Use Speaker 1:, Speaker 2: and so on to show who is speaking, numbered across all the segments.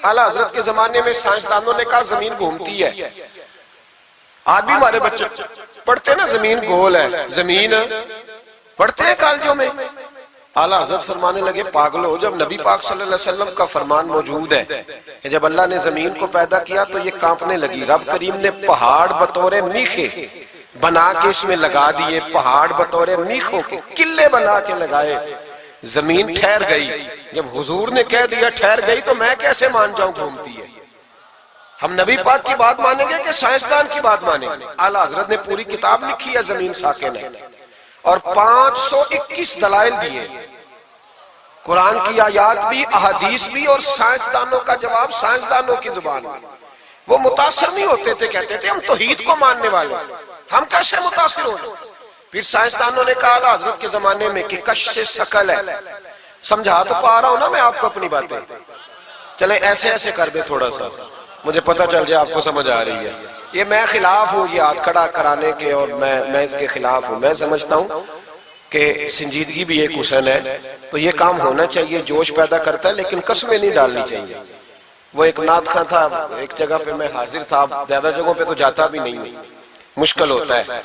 Speaker 1: اعلیٰ حضرت کے زمانے میں سائنسدانوں نے کہا زمین گھومتی ہے. آج بھی ہمارے بچے پڑھتے ہیں نا زمین گول ہے, زمین پڑھتے ہیں کالجوں میں. اعلیٰ حضرت فرمانے لگے پاگلو, جب نبی پاک صلی اللہ علیہ وسلم کا فرمان موجود ہے کہ جب اللہ نے زمین کو پیدا کیا تو یہ کانپنے لگی. رب کریم نے پہاڑ بطور میخے بنا کے اس میں لگا دیے, پہاڑ بطور میخوں کے قلعے بنا کے لگائے, زمین ٹھہر گئی. جب حضور نے کہہ دیا ٹھہر گئی تو میں کیسے مان جاؤں گھومتی ہے؟ ہم نبی پاک کی بات مانیں گے کہ سائنسدان کی بات مانیں گے؟ اعلیٰ حضرت نے پوری کتاب لکھی ہے زمین ساکن ہے, اور 521 دلائل دیے, قرآن کی آیات بھی, احادیث بھی, اور سائنسدانوں کا جواب سائنسدانوں کی زبان میں. وہ متاثر نہیں ہوتے تھے, کہتے تھے ہم توحید کو ماننے والے, ہم کیسے متاثر ہو جائیں؟ پھر سائنسدانوں نے کہا اعلیٰ حضرت کے زمانے میں کہ کشش ثقل ہے. سمجھا تو پا رہا ہوں نا میں آپ کو اپنی باتیں, چلیں ایسے ایسے کر دے تھوڑا سا, مجھے پتہ چل جائے آپ کو سمجھ آ رہی ہے. یہ میں خلاف ہوں یہ ہاتھ کھڑا کرانے کے, اور میں اس کے خلاف ہوں. میں سمجھتا ہوں کہ سنجیدگی بھی ایک حسن ہے, تو یہ کام ہونا چاہیے, جوش پیدا کرتا ہے, لیکن قسمیں نہیں ڈالنی چاہیے. وہ ایک نعت خواں تھا, ایک جگہ پہ میں حاضر تھا, زیادہ جگہوں پہ تو جاتا بھی نہیں, مشکل ہوتا ہے,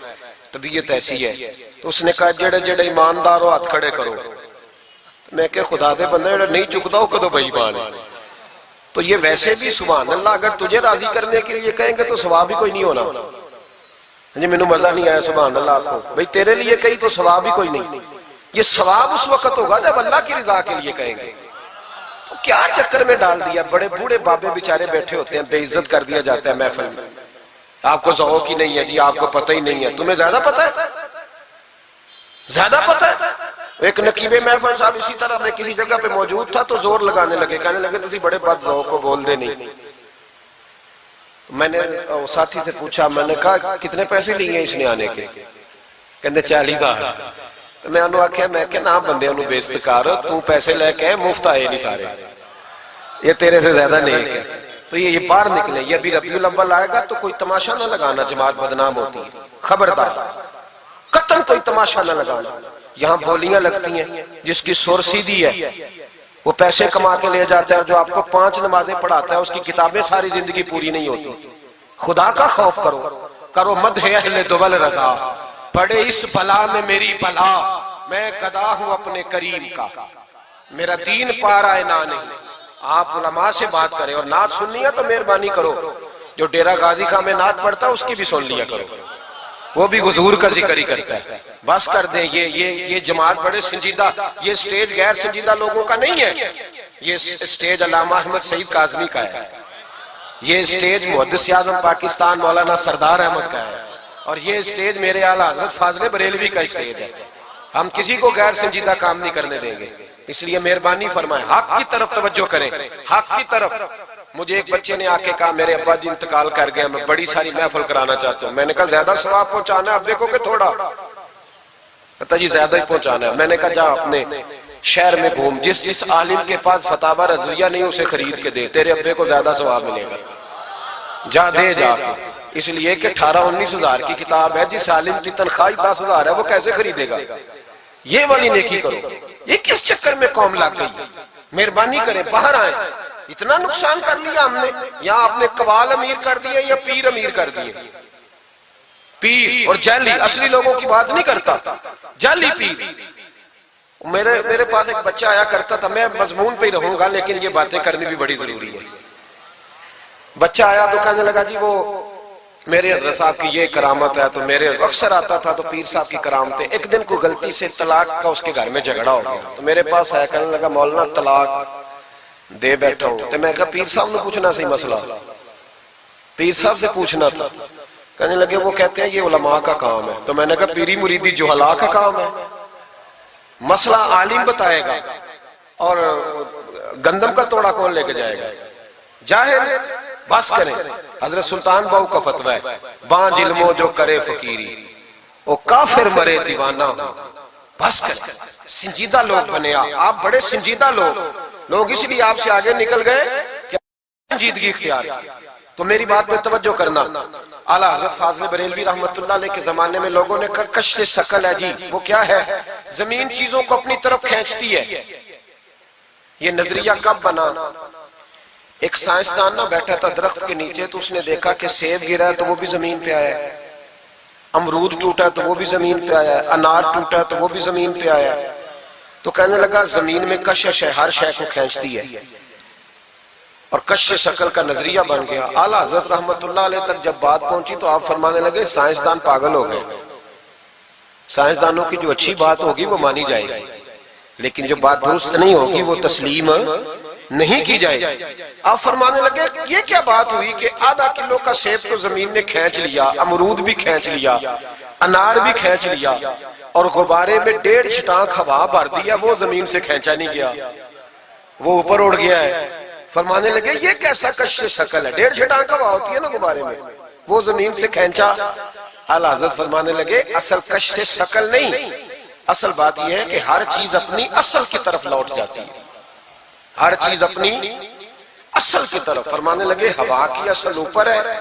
Speaker 1: طبیعت ایسی ہے. تو اس نے کہا جڑے جڑے ایماندار ہو ہاتھ کھڑے کرو. میں کہ خدا دے بندہ جڑا نہیں چکتا ہو کدو بھائی مان ہے. تو یہ ویسے بھی سبحان اللہ اگر تجھے راضی کرنے کے لیے کہیں گے تو ثواب ہی کوئی نہیں ہونا. جی میں نے مزہ نہیں آیا سبحان اللہ آپ کو, بھئی تیرے لیے کہیں تو ثواب ہی کوئی نہیں. یہ ثواب اس وقت ہوگا جب اللہ کی رضا کے لیے کہیں گے. تو کیا چکر میں ڈال دیا, بڑے بوڑھے بابے بیچارے بیٹھے ہوتے ہیں, بے عزت کر دیا جاتا ہے محفل میں. آپ کو ذوق ہی نہیں ہے جی, آپ کو پتہ ہی نہیں ہے. تمہیں زیادہ پتہ ہے, زیادہ پتہ ہے. ایک نقیب محفل صاحب اسی طرح میں کسی جگہ پہ موجود تھا تو زور لگانے لگے, کہنے لگے تسی بڑے بد ذوق کو بول دے نہیں. میں نے ساتھی سے پوچھا, میں نے کہا کتنے پیسے لیے ہیں اس نے آنے کے؟ کہنے 40,000. تو میں انہوں آکھیا میں کہ نا بندے انہوں بیست کار, تو پیسے لے کے مفت آئے نہیں سارے, یہ تیرے سے زیادہ نہیں ہے. تو یہ باہر نکلے, یہ ابھی ربیع الاول آئے گا تو کوئی تماشا نہ لگانا, جماعت بدنام ہوتی ہے, خبردار, قطعاً کوئی تماشا نہ لگانا. یہاں بولیاں لگتی ہیں, جس کی سر سیدھی ہے وہ پیسے کما کے لے جاتا ہے, اور جو آپ کو 5 نمازیں پڑھاتا ہے اس کی کتابیں ساری زندگی پوری نہیں ہوتی. خدا کا خوف کرو, کرو مدح اہل دول رضا, پڑے اس بلا میں میری بلا, میں گدا ہوں اپنے کریم کا, میرا دین پارا ہے نہ نہیں. آپ علماء سے بات کریں, اور نعت سننی ہے تو مہربانی کرو, جو ڈیرہ غازی خان میں نعت پڑھتا ہے اس کی بھی سن لیا کرو, وہ بھی حضور کا ذکر ہی کرتا ہے. بس کر دیں, یہ جماعت بڑے سنجیدہ, یہ سٹیج غیر سنجیدہ لوگوں کا نہیں ہے, یہ سٹیج علامہ احمد سعید کاظمی کا ہے, یہ سٹیج محدث اعظم پاکستان مولانا سردار احمد کا ہے, اور یہ سٹیج میرے اعلیٰ حضرت فاضل بریلوی کا سٹیج ہے. ہم کسی کو غیر سنجیدہ کام نہیں کرنے دیں گے, اس لیے مہربانی فرمائیں, حق کی طرف توجہ کریں, حق کی طرف. مجھے ایک بچے نے آ کے کہا میرے ابا جی انتقال کر گئے, میں بڑی ساری محفل کرانا چاہتا ہوں. میں نے کہا زیادہ ثواب پہنچانا ہے, اب دیکھو کہ تھوڑا, کہتا جی زیادہ ہی پہنچانا ہے. میں نے کہا جا اپنے شہر میں گھوم, جس عالم کے پاس فتاوی رضویہ نہیں اسے خرید کے دے, تیرے ابے کو زیادہ ثواب ملے گا, جا دے جا کے. اس لیے کہ 18-19 ہزار کی کتاب ہے, جس عالم کی تنخواہ 10,000 ہے وہ کیسے خریدے گا؟ یہ والی نیکی کرو. یہ کس چکر میں قوم لگ گئی؟ مہربانی کریں, باہر آئیں. اتنا نقصان کر لیا ہم نے, یہاں آپ نے قوال امیر کر دیے یا پیر امیر کر دیے. پیر اور جعلی, اصلی لوگوں کی بات نہیں کرتا, جعلی پیر. میرے پاس ایک بچہ آیا کرتا تھا, میں مضمون پہ ہی رہوں گا لیکن یہ باتیں کرنی بھی بڑی ضروری ہے. بچہ آیا تو کہنے لگا جی وہ میرے حضرت صاحب کی یہ کرامت ہے, تو میرے اکثر آتا تھا تو پیر صاحب کی کرامتیں. ایک دن کو غلطی سے طلاق کا اس کے گھر میں جھگڑا ہو گیا, تو میرے پاس آیا, کہنے لگا مولانا طلاق دے بیٹھا ہوں. تو میں کہا پیر صاحب نے پوچھنا سی مسئلہ, پیر صاحب سے پوچھنا تھا. کہنے لگے وہ کہتے ہیں یہ علماء کا کام ہے. تو میں نے کہا پیری مریدی جہلا کا کام ہے, مسئلہ عالم بتائے گا, اور گندم کا توڑا کون لے کے جائے گا؟ جاہل. بس کریں, حضرت سلطان باؤ کا فتویٰ ہے, بانج علمو جو کرے فقیری, وہ کافر مرے دیوانہ ہو. بس کریں, سنجیدہ لوگ بنے آپ, بڑے سنجیدہ لوگ اس لیے آپ سے آگے نکل گئے کہ سنجیدگی اختیار. تو میری بات میں توجہ کرنا. اعلیٰ حضرت فاضل بریلوی رحمت اللہ علیہ کے زمانے میں لوگوں نے کہا کشش ثقل ہے جی, وہ کیا ہے؟ زمین چیزوں کو اپنی طرف کھینچتی ہے. یہ نظریہ کب بنا؟ ایک سائنسدان نہ بیٹھا تھا درخت کے نیچے، تو اس نے دیکھا کہ سیب گرا ہے تو وہ بھی زمین پہ آیا ہے، امرود ٹوٹا تو وہ بھی زمین پہ آیا ہے، انار ٹوٹا تو وہ بھی زمین پہ آیا ہے۔ تو کہنے لگا زمین میں کشش ہے، ہر شے کو کھینچتی ہے، اور کش شکل کا نظریہ بن گیا۔ اعلیٰ حضرت رحمت اللہ علیہ تک جب بات پہنچی تو آپ فرمانے لگے سائنسدان پاگل ہو گئے، سائنسدانوں کی جو اچھی بات ہوگی وہ مانی جائے گی، لیکن جو بات درست نہیں ہوگی وہ تسلیم نہیں کی جائے گی۔ آپ فرمانے لگے یہ کیا بات ہوئی کہ آدھا کلو کا سیب تو زمین نے کھینچ لیا، امرود بھی کھینچ لیا، انار بھی کھینچ لیا، اور غبارے میں 1.5 چھٹانک ہوا بھر دیا، وہ زمین سے کھینچا نہیں گیا، وہ اوپر اڑ گیا ہے۔ فرمانے لگے یہ کیسا کش شکل ہے، 1.5 چھٹانک ہوا ہوتی ہے نا غبارے میں، وہ زمین سے کھینچا۔ اعلیٰ حضرت فرمانے لگے اصل کش سے شکل نہیں، اصل بات یہ ہے کہ ہر چیز اپنی اصل کی طرف لوٹ جاتی ہے، ہر چیز اپنی اصل کی طرف۔ فرمانے لگے ہوا کی اصل اوپر ہے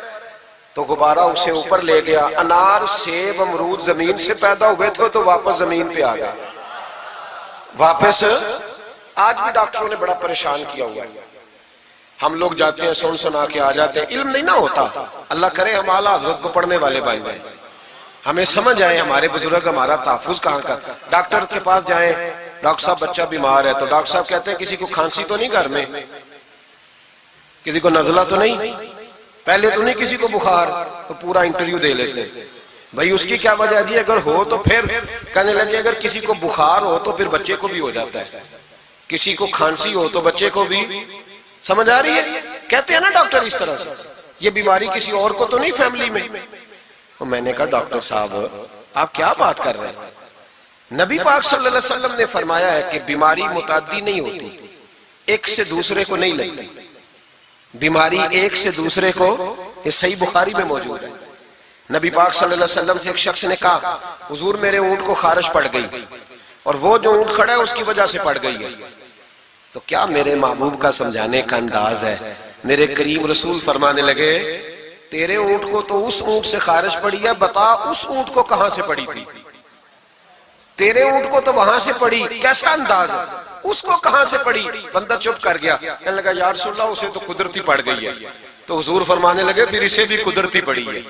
Speaker 1: تو غبارہ اسے اوپر لے گیا، انار سیب امرود زمین سے پیدا ہوئے تھے تو واپس زمین پہ آ گئے، واپس۔ آج بھی ڈاکٹروں نے بڑا پریشان کیا ہوا ہے، ہم لوگ جاتے ہیں سن سنا کے آ جاتے ہیں، علم نہیں نہ ہوتا۔ اللہ کرے ہم اعلیٰ حضرت کو پڑھنے والے بھائی بھائی، ہمیں سمجھ آئے ہمارے بزرگ ہمارا تحفظ کہاں کا۔ ڈاکٹر کے پاس جائیں، ڈاکٹر صاحب بچہ بیمار ہے تو ڈاکٹر صاحب کہتے ہیں کسی کو کھانسی تو نہیں گھر میں، کسی کو نزلہ تو نہیں، پہلے تو نہیں کسی کو بخار، تو پورا انٹرویو دے لیتے ہیں بھائی اس کی کیا وجہ ہے، اگر ہو تو پھر کہنے لگے اگر کسی کو بخار ہو تو پھر بچے کو بھی ہو جاتا ہے، کسی کو کھانسی ہو تو بچے کو بھی۔ سمجھ آ رہی ہے؟ کہتے ہیں نا ڈاکٹر اس طرح سے، یہ بیماری کسی اور کو تو نہیں فیملی میں۔ میں نے کہا ڈاکٹر صاحب آپ کیا بات کر رہے ہیں، نبی پاک صلی اللہ علیہ وسلم نے فرمایا ہے کہ بیماری متعدی نہیں ہوتی، ایک سے دوسرے کو نہیں لگتی، بیماری ایک سے دوسرے کو، یہ صحیح بخاری میں موجود ہے۔ نبی پاک صلی اللہ علیہ وسلم سے ایک شخص نے کہا حضور میرے اونٹ کو خارش پڑ گئی، اور وہ جو اونٹ کھڑا ہے اس کی وجہ سے پڑ گئی ہے۔ تو کیا میرے محبوب کا سمجھانے کا انداز ہے، میرے کریم رسول فرمانے لگے تیرے اونٹ کو تو اس اونٹ سے خارش پڑی ہے، بتا اس اونٹ کو کہاں سے پڑی تھی، تیرے اونٹ کو تو وہاں سے پڑی، کیسا انداز ہے، اس کو کہاں سے پڑی۔ بندہ چپ کر گیا، کہنے لگا یا رسول اللہ اسے تو قدرتی پڑ گئی ہے۔ تو حضور فرمانے لگے پھر اسے بھی قدرتی پڑی ہے۔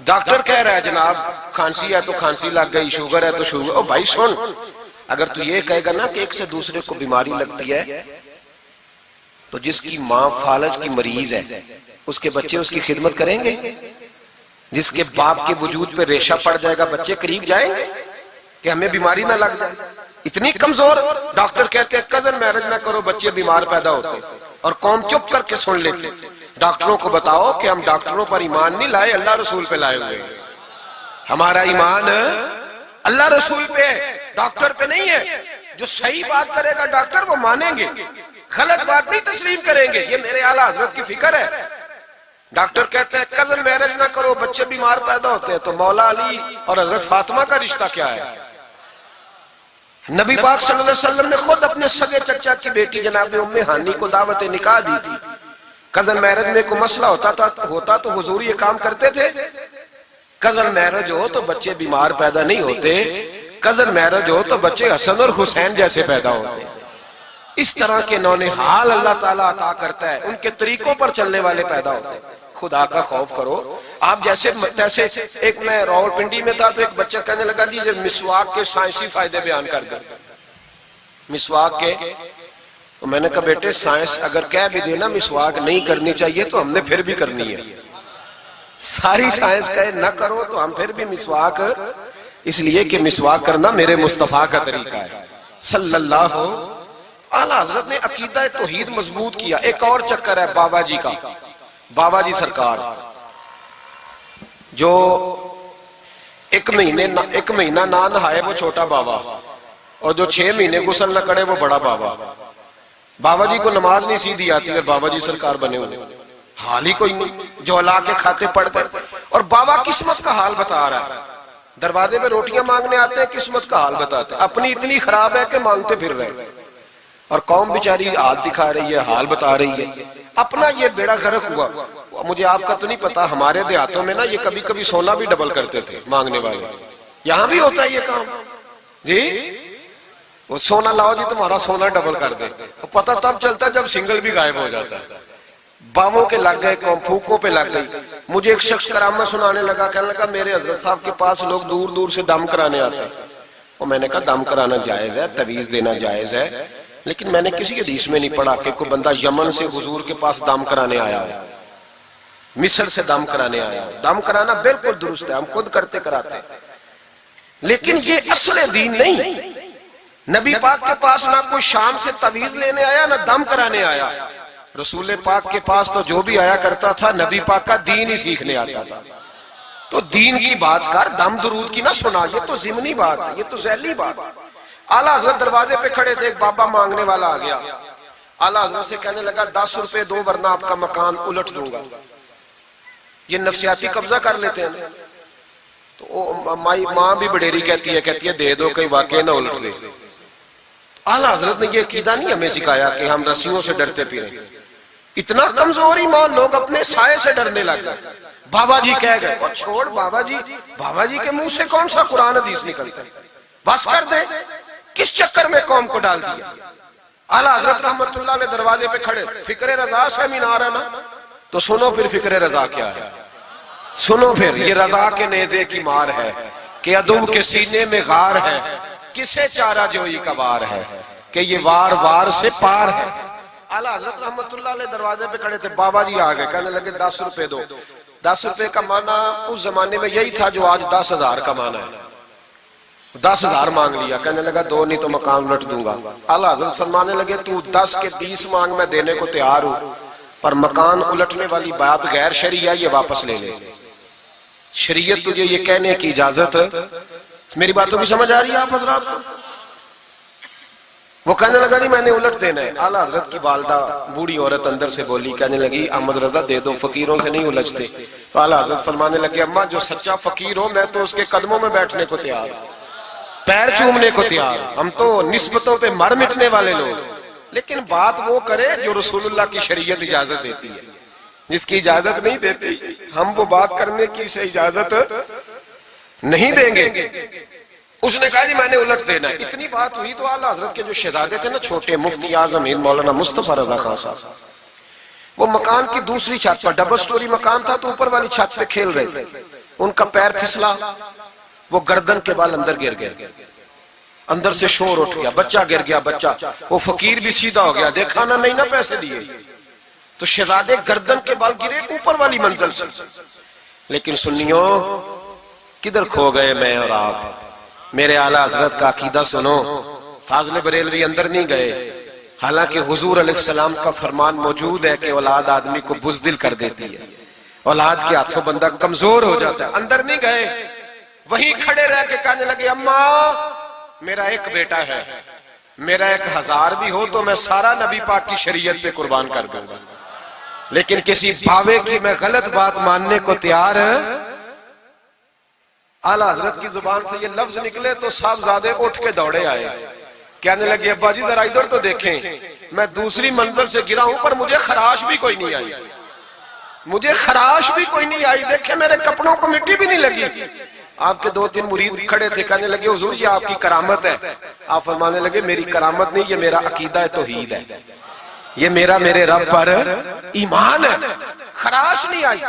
Speaker 1: ڈاکٹر کہہ رہا ہے جناب کھانسی ہے تو کھانسی لگ گئی، شوگر ہے تو شوگر۔ او بھائی سن، اگر تو یہ کہے گا نا کہ ایک سے دوسرے کو بیماری لگتی ہے، تو جس کی ماں فالج کی مریض ہے اس کے بچے اس کی خدمت کریں گے؟ جس کے باپ کے وجود پہ ریشہ پڑ جائے گا بچے قریب جائیں گے کہ ہمیں بیماری نہ لگ جائے؟ اتنی کمزور۔ ڈاکٹر کہتے ہیں کزن میرج نہ کرو بچے بیمار پیدا ہوتے، اور قوم چپ کر کے سن لیتے۔ ڈاکٹروں کو بتاؤ کہ ہم ڈاکٹروں پر ایمان نہیں لائے، اللہ رسول پہ لائے ہوئے، ہمارا ایمان اللہ رسول پہ، ڈاکٹر پہ نہیں ہے۔ جو صحیح بات کرے گا ڈاکٹر وہ مانیں گے، غلط بات نہیں تسلیم کریں گے، یہ میرے اعلیٰ حضرت کی فکر ہے۔ ڈاکٹر کہتے ہیں کزن میرج نہ کرو بچے بیمار پیدا ہوتے ہیں، تو مولا علی اور حضرت فاطمہ کا رشتہ کیا ہے؟ نبی پاک صلی اللہ علیہ وسلم نے خود اپنے سگے چچا کی بیٹی جناب ام ہانی کو دعوت نکاح دی تھی۔ کزن میرج میں کوئی مسئلہ ہوتا تو حضور یہ کام کرتے تھے؟ کزن میرج ہو تو بچے بیمار پیدا نہیں ہوتے، کزن میرج ہو تو بچے حسن اور حسین جیسے پیدا ہوتے۔ اس طرح کے نونہال اللہ تعالیٰ عطا کرتا ہے، ان کے طریقوں پر چلنے والے پیدا ہوتے ہیں۔ خدا کا خوف کرو۔ آپ جیسے ایک میں راول پنڈی میں تھا تو ایک بچہ کہنے لگا دیجئے مسواک کے سائنسی فائدے بیان کر دیں، مسواک کے۔ تو میں نے کہا بیٹے سائنس اگر کہہ بھی دینا مسواک نہیں کرنی چاہیے تو ہم نے پھر بھی کرنی ہے، ساری سائنس کہے نہ کرو تو ہم پھر بھی مسواک، اس لیے کہ مسواک کرنا میرے مصطفیٰ کا طریقہ ہے صلی اللہ۔ اعلیٰ حضرت نے عقیدہ توحید مضبوط کیا۔ ایک اور چکر ہے بابا جی کا، بابا جی سرکار جو ایک مہینہ نہ نہائے وہ چھوٹا بابا، اور جو 6 مہینے غسل نہ کرے وہ بڑا بابا۔ بابا جی کو نماز نہیں سیدھی آتی اور بابا جی سرکار بنے ہوئے، حال ہی کوئی نہیں، جو اللہ کے کھاتے پڑھ کر، اور بابا قسمت کا حال بتا رہا ہے۔ دروازے پہ روٹیاں مانگنے آتے ہیں، قسمت کا حال بتاتے ہیں، اپنی اتنی خراب ہے کہ مانگتے پھر رہے ہیں، اور قوم بیچاری حال دکھا رہی ہے، حال بتا رہی ہے، اپنا یہ بیڑا غرق ہوا۔ مجھے آپ کا تو نہیں پتا، ہمارے دیہاتوں میں نا یہ کبھی کبھی سونا بھی ڈبل کرتے تھے مانگنے والے، یہاں بھی ہوتا ہے یہ کام جی۔ وہ سونا لاؤ جی تمہارا سونا ڈبل کر دے. پتہ تب چلتا ہے جب سنگل بھی غائب ہو جاتا ہے. باووں کے لگ گئے, پھوکوں پہ لگ گئی. مجھے ایک شخص کرامت سنانے لگا, کہنے لگا میرے حضرت صاحب کے پاس لوگ دور دور سے دم کرانے آتے ہیں. اور میں نے کہا دم کرانا جائز ہے, تویز دینا جائز ہے, لیکن میں نے کسی حدیث میں نہیں پڑھا کہ کوئی بندہ یمن سے حضور کے پاس دم کرانے آیا ہے, مصر سے دم کرانے آیا. دم کرانا بالکل درست ہے, ہم خود کرتے کراتے ہیں, لیکن یہ اصل دین نہیں. نبی پاک کے پاس نہ کوئی شام سے تویز لینے آیا نہ دم کرانے آیا. رسول پاک کے پاس تو جو بھی آیا کرتا تھا نبی پاک کا دین ہی سیکھنے آتا تھا. تو دین کی بات کر, دم درود کی نہ سنا, یہ تو ضمنی بات ہے, یہ تو ذیلی بات ہے. اعلیٰ حضرت دروازے پہ کھڑے تھے, ایک بابا مانگنے والا آ گیا. اعلیٰ حضرت سے کہنے لگا 10 روپے دو ورنہ آپ کا مکان الٹ دوں گا. یہ نفسیاتی قبضہ کر لیتے ہیں. تو ماں بھی بڑیری کہتی ہے دے دو کہیں واقعی نہ الٹ دے. اعلیٰ حضرت نے یہ عقیدہ نہیں ہمیں سکھایا کہ ہم رسیوں سے ڈرتے پھریں. اتنا کمزور ایمان, لوگ اپنے سائے سے ڈرنے لگ گئے. بابا جی کہہ گئے, اور چھوڑ بابا جی کے منہ سے کون سا قرآن حدیث نکلتا ہے, بس کر دے. کس چکر میں قوم کو ڈال دیا. اعلیٰ حضرت رحمت اللہ علیہ دروازے پہ کھڑے, فکر رضا سے مینار ہے نا, تو سنو پھر فکر رضا کیا ہے. سنو پھر, یہ رضا کے نیزے کی مار ہے کہ عدو کے سینے میں غار ہے, کسے چارہ جوئی کا وار ہے کہ یہ وار وار سے پار ہے. اعلیٰ حضرت رحمت اللہ علیہ دروازے پہ کھڑے تھے, بابا جی آ گئے, کہنے لگے 10 روپے دو. 10 روپے کا معنی اس زمانے میں یہی تھا جو آج 10,000 کا معنی ہے. 10,000 مانگ لیا, کہنے لگا دو نہیں تو مکان الٹ دوں گا. اعلیٰ حضرت فرمانے لگے تو 10 کے 20 مانگ, میں دینے کو تیار ہوں, پر مکان الٹنے والی بات غیر شرعی ہے, یہ واپس لے لے. شریعت تجھے یہ کہنے کی اجازت, میری باتوں بھی سمجھ آ رہی ہے آپ حضرات کو؟ وہ کہنے لگا نہیں میں نے الٹ دینا ہے. اعلیٰ حضرت کی والدہ بوڑھی عورت اندر سے بولی, کہنے لگی احمد رضا دے دو, فقیروں سے نہیں الجھتے. تو اعلیٰ حضرت فرمانے لگے اماں جو سچا فقیر ہو میں تو اس کے قدموں میں بیٹھنے کو تیار, پیر چومنے کو تیار. ہم تو نسبتوں پہ مر مٹنے والے لوگ, لیکن بات وہ کرے جو رسول اللہ کی شریعت اجازت دیتی ہے. جس کی اجازت نہیں دیتی ہم وہ بات کرنے کی اسے اجازت نہیں دیں گے. اس نے کہا جی میں نے الٹ دینا ہے. اتنی بات ہوئی تو اعلیٰ حضرت کے جو شہزادے تھے نا چھوٹے, مفتی اعظم ہند مولانا مصطفیٰ رضا خان صاحب, وہ مکان کی دوسری چھت پر, ڈبل سٹوری مکان تھا, تو اوپر والی چھت پہ کھیل رہے تھے. ان کا پیر پھسلا, وہ گردن کے بال اندر گر گئے, اندر سے شور اٹھ گیا, بچہ گر گیا. بچہ وہ فقیر بھی سیدھا ہو گیا, دیکھا نہ نہیں نہ پیسے دیے. تو شہزادے گردن کے بال گرے اوپر والی منزل سے. لیکن سنیوں کدھر کھو گئے میں اور آپ. میرے اعلیٰ حضرت کا عقیدہ سنو, فاضل بریلوی اندر نہیں گئے, حالانکہ حضور علیہ السلام کا فرمان موجود ہے کہ اولاد آدمی کو بزدل کر دیتی ہے, اولاد کے ہاتھوں بندہ کمزور ہو جاتا ہے. اندر نہیں گئے, وہیں کھڑے رہ کے کہنے لگے اماں میرا ایک بیٹا ہے, میرا 1000 بھی ہو تو میں سارا نبی پاک کی شریعت پہ قربان کر دوں گا, لیکن کسی باوے کی میں غلط بات ماننے کو تیار ہے. اعلیٰ حضرت کی زبان سے یہ لفظ نکلے تو صاحبزادے اٹھ کے دوڑے آئے, کہنے لگے ابا جی ذرا ادھر تو دیکھیں, میں دوسری منزل سے گرا ہوں پر مجھے خراش بھی کوئی نہیں آئی, مجھے خراش بھی کوئی نہیں آئی. دیکھیں میرے کپڑوں کو مٹی بھی نہیں لگی. آپ کے 2-3 مرید کھڑے تھے, کہنے لگے حضور یہ آپ کی کرامت ہے. آپ فرمانے لگے میری کرامت نہیں, یہ میرا عقیدہ توحید ہے, یہ میرے رب پر ایمان ہے, خراش نہیں آئی.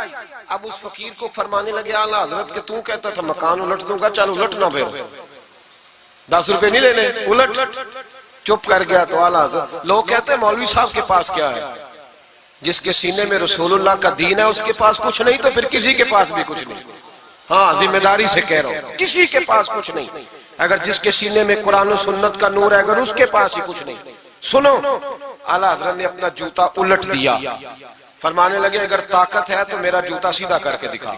Speaker 1: اب اس فقیر کو فرمانے لگے اعلیٰ حضرت کہ تو کہتا تھا مکان الٹ دوں گا, چل الٹ نہ پھر, 10 روپے نہیں لینے, الٹ. چپ کر گیا. تو اعلیٰ حضرت, لوگ کہتے ہیں مولوی صاحب کے پاس کیا ہے, جس کے سینے میں رسول اللہ کا دین ہے اس کے پاس کچھ نہیں تو پھر کسی کے پاس بھی کچھ نہیں. ہاں ذمہ داری سے کہہ رہا ہوں, کسی کے پاس کچھ نہیں. اگر جس کے سینے میں قرآن و سنت کا نور ہے اگر اس کے پاس ہی کچھ نہیں. سنو, اعلیٰ حضرت نے اپنا جوتا الٹ دیا, فرمانے لگے اگر طاقت ہے تو میرا جوتا سیدھا کر کے دکھا.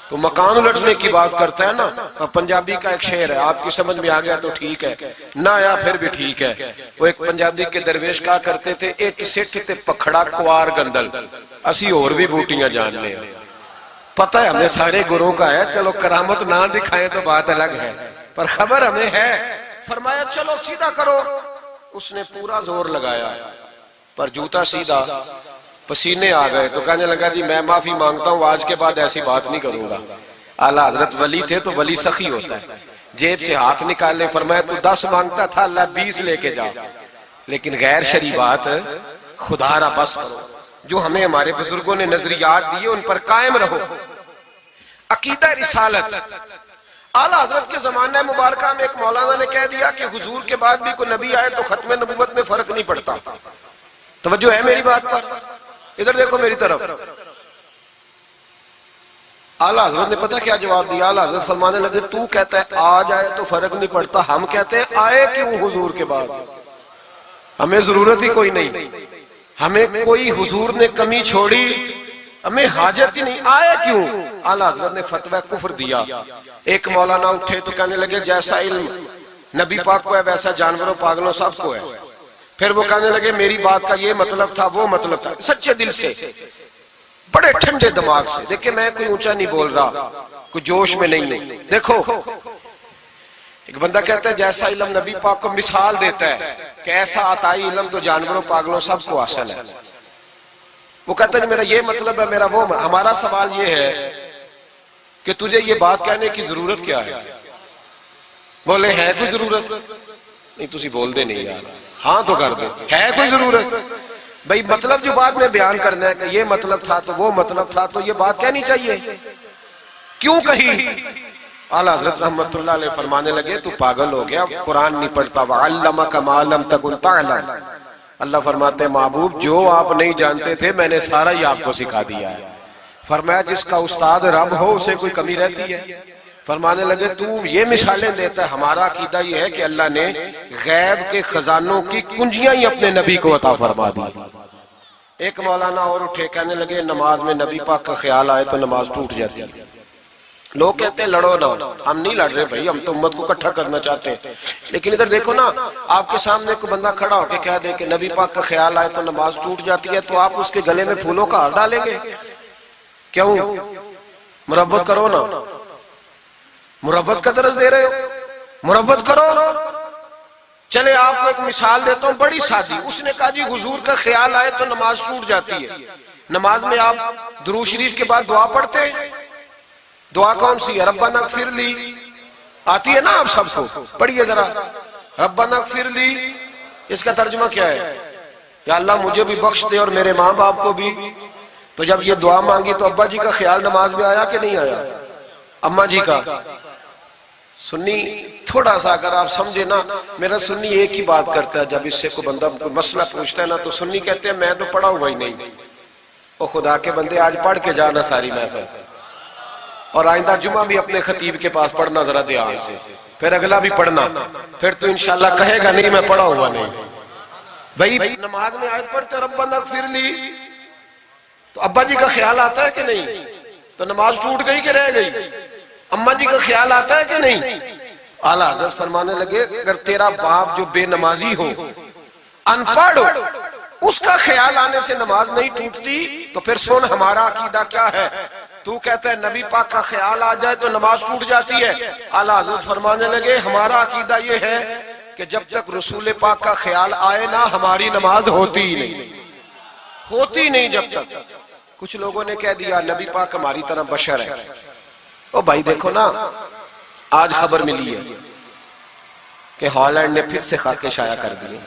Speaker 1: تو مکان الٹنے کی بات کرتا ہے نا, پنجابی کا ایک شعر ہے, آپ کی سمجھ میں آ گیا تو ٹھیک ہے, نہ آیا پھر بھی ٹھیک ہے. وہ ایک پنجابی کے درویش کہا کرتے تھے, ایک سٹھ تے پکھڑا کوار گندل, اسی اور بھی بوٹیاں جان لیں. پتہ ہے ہمیں سارے گروہ کا ہے, چلو کرامت نہ دکھائیں تو بات الگ ہے, پر خبر ہمیں ہے. فرمایا چلو سیدھا کرو. اس نے پورا زور لگایا پر جوتا سیدھا, پسینے آ گئے. تو کہنے لگا جی میں معافی مانگتا ہوں, آج کے بعد ایسی بات نہیں کروں گا. اعلیٰ حضرت ولی تھے تو ولی سخی ہوتا ہے, جیب سے ہاتھ نکالے، فرمایا تو 10 مانگتا تھا، اللہ 20 لے کے جا، لیکن غیر شرعی بات خدا را بس کرو۔ جو ہمیں ہمارے بزرگوں نے نظریات دیے ان پر قائم رہو۔ عقیدہ رسالت، اعلیٰ حضرت کے زمانہ مبارکہ میں ایک مولانا نے کہہ دیا کہ حضور کے بعد بھی کوئی نبی آئے تو ختم نبوت میں فرق نہیں پڑتا۔ توجہ ہے میری بات پر؟ ادھر دیکھو میری طرف۔ اعلیٰ حضرت نے پتہ کیا جواب دیا؟ اعلیٰ حضرت فرمانے لگے تو کہتا ہے آ جائے تو فرق نہیں پڑتا، ہم کہتے ہیں آئے کیوں حضور کے بعد؟ ہمیں ضرورت ہی کوئی نہیں، ہمیں کوئی حضور نے کمی چھوڑی، ہمیں حاجت ہی نہیں، آئے کیوں؟ اعلیٰ حضرت نے فتویٰ کفر دیا۔ ایک مولانا اٹھے تو کہنے لگے جیسا علم نبی پاک کو ہے ویسا جانوروں پاگلوں سب کو ہے۔ پھر وہ کہنے لگے میری بات کا یہ مطلب تھا وہ مطلب تھا، سچے دل سے، بڑے ٹھنڈے دماغ سے۔ دیکھیں میں کوئی اونچا نہیں بول رہا، کوئی جوش میں نہیں ہوں۔ دیکھو ایک بندہ کہتا ہے جیسا علم نبی پاک کو مثال دیتا ہے کہ ایسا عطائی علم تو جانوروں پاگلوں سب کو حاصل ہے۔ وہ کہتا ہے میرا یہ مطلب ہے، میرا وہ۔ ہمارا سوال یہ ہے کہ تجھے یہ بات کہنے کی ضرورت کیا ہے؟ بولے ہے کوئی ضرورت؟ نہیں تسی بول دے نہیں یار، ہاں تو کر دے، ہے کوئی ضرورت؟ بھئی مطلب جو بات میں بیان کرنا ہے کہ یہ مطلب تھا تو وہ مطلب تھا، تو یہ بات کہنی چاہیے، کیوں کہی؟ اعلیٰ حضرت رحمت اللہ علیہ فرمانے لگے تو پاگل ہو گیا، قرآن نہیں پڑھتا، وَعَلَّمَكَ مَا لَمْ تَكُنْ تَعْلَمْ۔ اللہ فرماتے ہیں محبوب جو آپ نہیں جانتے تھے میں نے سارا ہی آپ کو سکھا دیا ہے۔ فرمایا جس کا استاد رب ہو اسے کوئی کمی رہتی ہے؟ فرمانے لگے تو یہ مثالیں دیتا ہے، ہمارا عقیدہ یہ ہے کہ اللہ نے غیب کے خزانوں کی کنجیاں ہی اپنے نبی کو عطا فرما دی۔ ایک مولانا اور اٹھے کہنے لگے نماز میں نبی پاک کا خیال آئے تو نماز ٹوٹ جاتی ہے۔ لوگ کہتے ہیں لڑو نہ، ہم نہیں لڑ رہے بھائی، ہم تو امت کو اکٹھا کرنا چاہتے ہیں۔ لیکن ادھر دیکھو نا، آپ کے سامنے کوئی بندہ کھڑا ہو کے کہہ دے کہ نبی پاک کا خیال آئے تو نماز ٹوٹ جاتی ہے، تو آپ اس کے گلے میں پھولوں کا ہار ڈالیں گے؟ کیوں؟ مربت کرو نا، مربت کا درس دے رہے ہو، مربت کرو۔ چلے آپ کو ایک مثال دیتا ہوں بڑی سادی۔ اس نے کہا جی حضور کا خیال آئے تو نماز ٹوٹ جاتی ہے۔ نماز میں آپ درود شریف کے بعد دعا پڑھتے ہیں، دعا کون سی ہے؟ ربنا اغفر لی، آتی ہے نا آپ سب کو، پڑھیے ذرا ربنا اغفر لی۔ اس کا ترجمہ کیا ہے؟ یا اللہ مجھے بھی بخش دے اور میرے ماں باپ کو بھی۔ تو جب یہ دعا مانگی تو ابا جی کا خیال نماز میں آیا کہ نہیں آیا؟ اماں جی کا؟ سنی تھوڑا سا اگر آپ سمجھے نا، میرا سنی ایک ہی بات کرتا ہے، جب اس سے کوئی بندہ کوئی مسئلہ پوچھتا ہے نا تو سنی کہتے ہیں میں تو پڑھا ہوا ہی نہیں۔ او خدا کے بندے آج پڑھ کے جانا ساری محفل، اور آئندہ جمعہ بھی اپنے خطیب کے پاس پڑھنا ذرا دھیان سے، پھر اگلا بھی پڑھنا، پھر تو انشاءاللہ کہے گا نہیں میں پڑھا ہوا نہیں۔ بھائی نماز میں آیت پڑھتے ربنا اغفر لی تو ابا جی کا خیال آتا ہے کہ نہیں؟ تو نماز ٹوٹ گئی کہ رہ گئی؟ اماں جی کا خیال آتا ہے کہ نہیں؟ اعلیٰ حضرت فرمانے لگے اگر تیرا باپ جو بے نمازی ہو، ان پڑھ ہو، اس کا خیال آنے سے نماز نہیں ٹوٹتی، تو پھر سن ہمارا عقیدہ کیا ہے۔ تو کہتا ہے نبی پاک کا خیال آ جائے تو نماز ٹوٹ جاتی ہے۔ اعلیٰ حضرت فرمانے لگے ہمارا عقیدہ یہ ہے کہ جب تک رسول پاک کا خیال آئے نہ ہماری نماز ہوتی ہی نہیں، ہوتی نہیں جب تک۔ کچھ لوگوں نے کہہ دیا نبی پاک ہماری طرح بشر ہے۔ او بھائی دیکھو نا، آج خبر ملی ہے کہ ہالینڈ نے پھر سے خاکے شائع کر دیے۔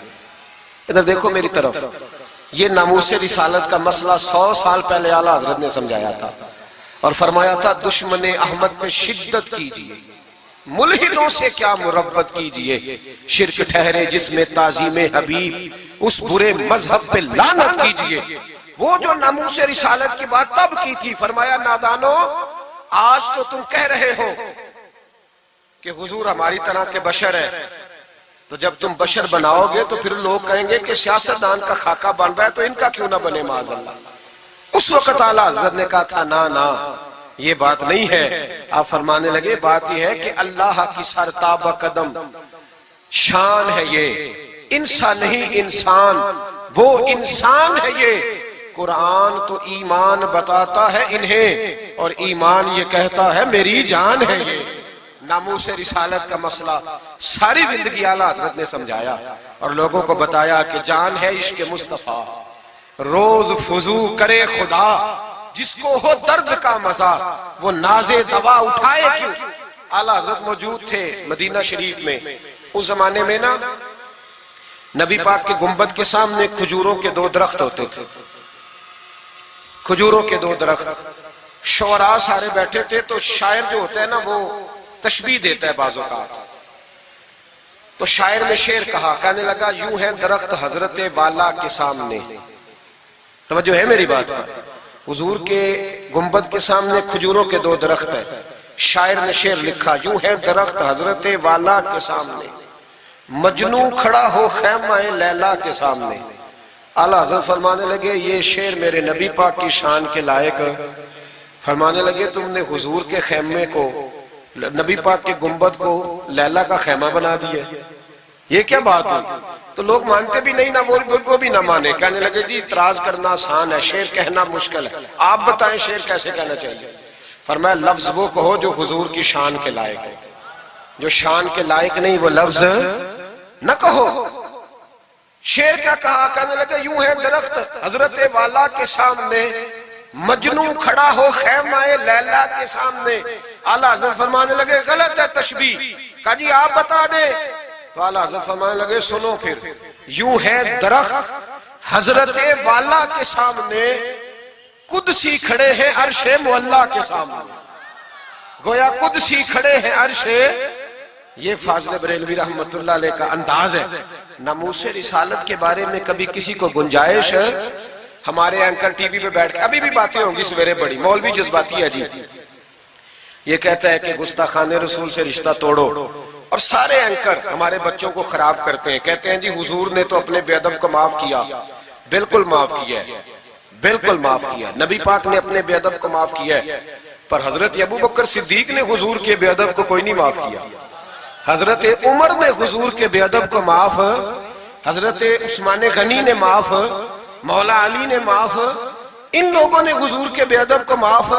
Speaker 1: ادھر دیکھو میری طرف، یہ ناموس رسالت کا مسئلہ 100 سال پہلے اعلیٰ حضرت نے سمجھایا تھا اور فرمایا تھا دشمن احمد پہ شدت کیجئے، ملحدوں سے کیا مربت کیجئے، شرک ٹھہرے جس میں تعظیم حبیب، اس برے مذہب پہ لعنت کیجئے۔ وہ جو ناموس رسالت کی بات تب کی تھی، فرمایا نادانو آج تو تم کہہ رہے ہو کہ حضور ہماری طرح کے بشر ہے، تو جب تم بشر بناؤ گے تو پھر لوگ کہیں گے کہ سیاستدان کا خاکہ بن رہا ہے تو ان کا کیوں نہ بنے معاذ اللہ۔ اس وقت اعلیٰ حضرت نے کہا تھا نا یہ بات نہیں ہے۔ آپ فرمانے لگے بات یہ ہے کہ اللہ کی سرتابہ قدم شان ہے، یہ انسان نہیں انسان، وہ انسان ہے۔ یہ قرآن تو ایمان بتاتا ہے انہیں اور ایمان یہ کہتا ہے میری جان ہے۔ یہ ناموس رسالت کا مسئلہ ساری زندگی اعلیٰ حضرت نے سمجھایا اور لوگوں کو بتایا کہ جان ہے عشق مصطفیٰ، روز فضو کرے خدا، جس کو ہو درد کا مزہ وہ ناز دوا اٹھائے کیوں۔ اعلیٰ حضرت موجود تھے مدینہ شریف میں. اس زمانے میں نا نبی پاک کے گنبد کے سامنے کھجوروں کے 2 درخت ہوتے تھے. کھجوروں کے 2 درخت. شعراء سارے بیٹھے تھے تو شاعر جو ہوتا ہے نا وہ تشبیہ دیتا ہے بعض اوقات. تو شاعر نے شعر کہا, کہنے لگا یوں ہے درخت حضرت والا کے سامنے. توجہ ہے میری بات پر. حضور کے گنبد کے سامنے کھجوروں کے 2 درخت ہیں. شاعر نے شعر لکھا یوں ہے درخت حضرت والا کے سامنے, مجنو کھڑا ہو خیمہ لیلا کے سامنے. اعلیٰ حضرت فرمانے لگے یہ شعر میرے نبی پاک کی شان کے لائق. فرمانے لگے تم نے حضور کے خیمے کو, نبی پاک کے گنبد کو لیلا کا خیمہ بنا دیا, یہ کیا بات ہوئی؟ تو لوگ مانتے بھی نہیں, نہ وہ بھی نہ مانے. کہنے لگے جی اعتراض کرنا آسان ہے, شعر کہنا مشکل ہے, آپ بتائیں شعر کیسے کہنا چاہیے. فرمایا لفظ وہ کہو جو حضور کی شان کے لائق ہے, جو شان کے لائق نہیں وہ لفظ نہ کہو. شعر کیا کہا؟ کہنے لگے یوں ہے درخت حضرت والا کے سامنے, مجنو کھڑا ہو خیمہ لیلا کے سامنے. اعلیٰ حضرت فرمانے لگے غلط ہے تشبیہ. کہا جی آپ بتا دیں. تو اعلیٰ حضرت فرمانے لگے سنو پھر, یوں ہے درخت حضرت والا کے سامنے, قدسی کھڑے ہیں عرش معلا کے سامنے. گویا قدسی کھڑے ہیں عرش. یہ فاضل بریلوی رحمت اللہ علیہ کا انداز ہے. ناموس رسالت کے بارے میں کبھی کسی کو گنجائش, ہمارے اینکر ٹی وی پہ بیٹھ کے ابھی بھی باتیں ہوں گی سویرے بڑی, مولوی جذباتی ہے جی, یہ کہتا ہے کہ گستاخان رسول سے رشتہ توڑو, اور سارے اینکر ہمارے بچوں کو خراب کرتے ہیں. کہتے ہیں جی حضور نے تو اپنے بے ادب کو معاف کیا. بالکل معاف کیا ہے, بالکل معاف کیا. نبی پاک نے اپنے بے ادب کو معاف کیا ہے, پر حضرت ابو بکر صدیق نے حضور کے بے ادب کو کوئی نہیں معاف کیا. حضرت عمر نے حضور کے بے ادب کو معاف, حضرت عثمان غنی نے معاف, مولا علی نے معاف, ان لوگوں نے حضور کے بے ادب کو معاف.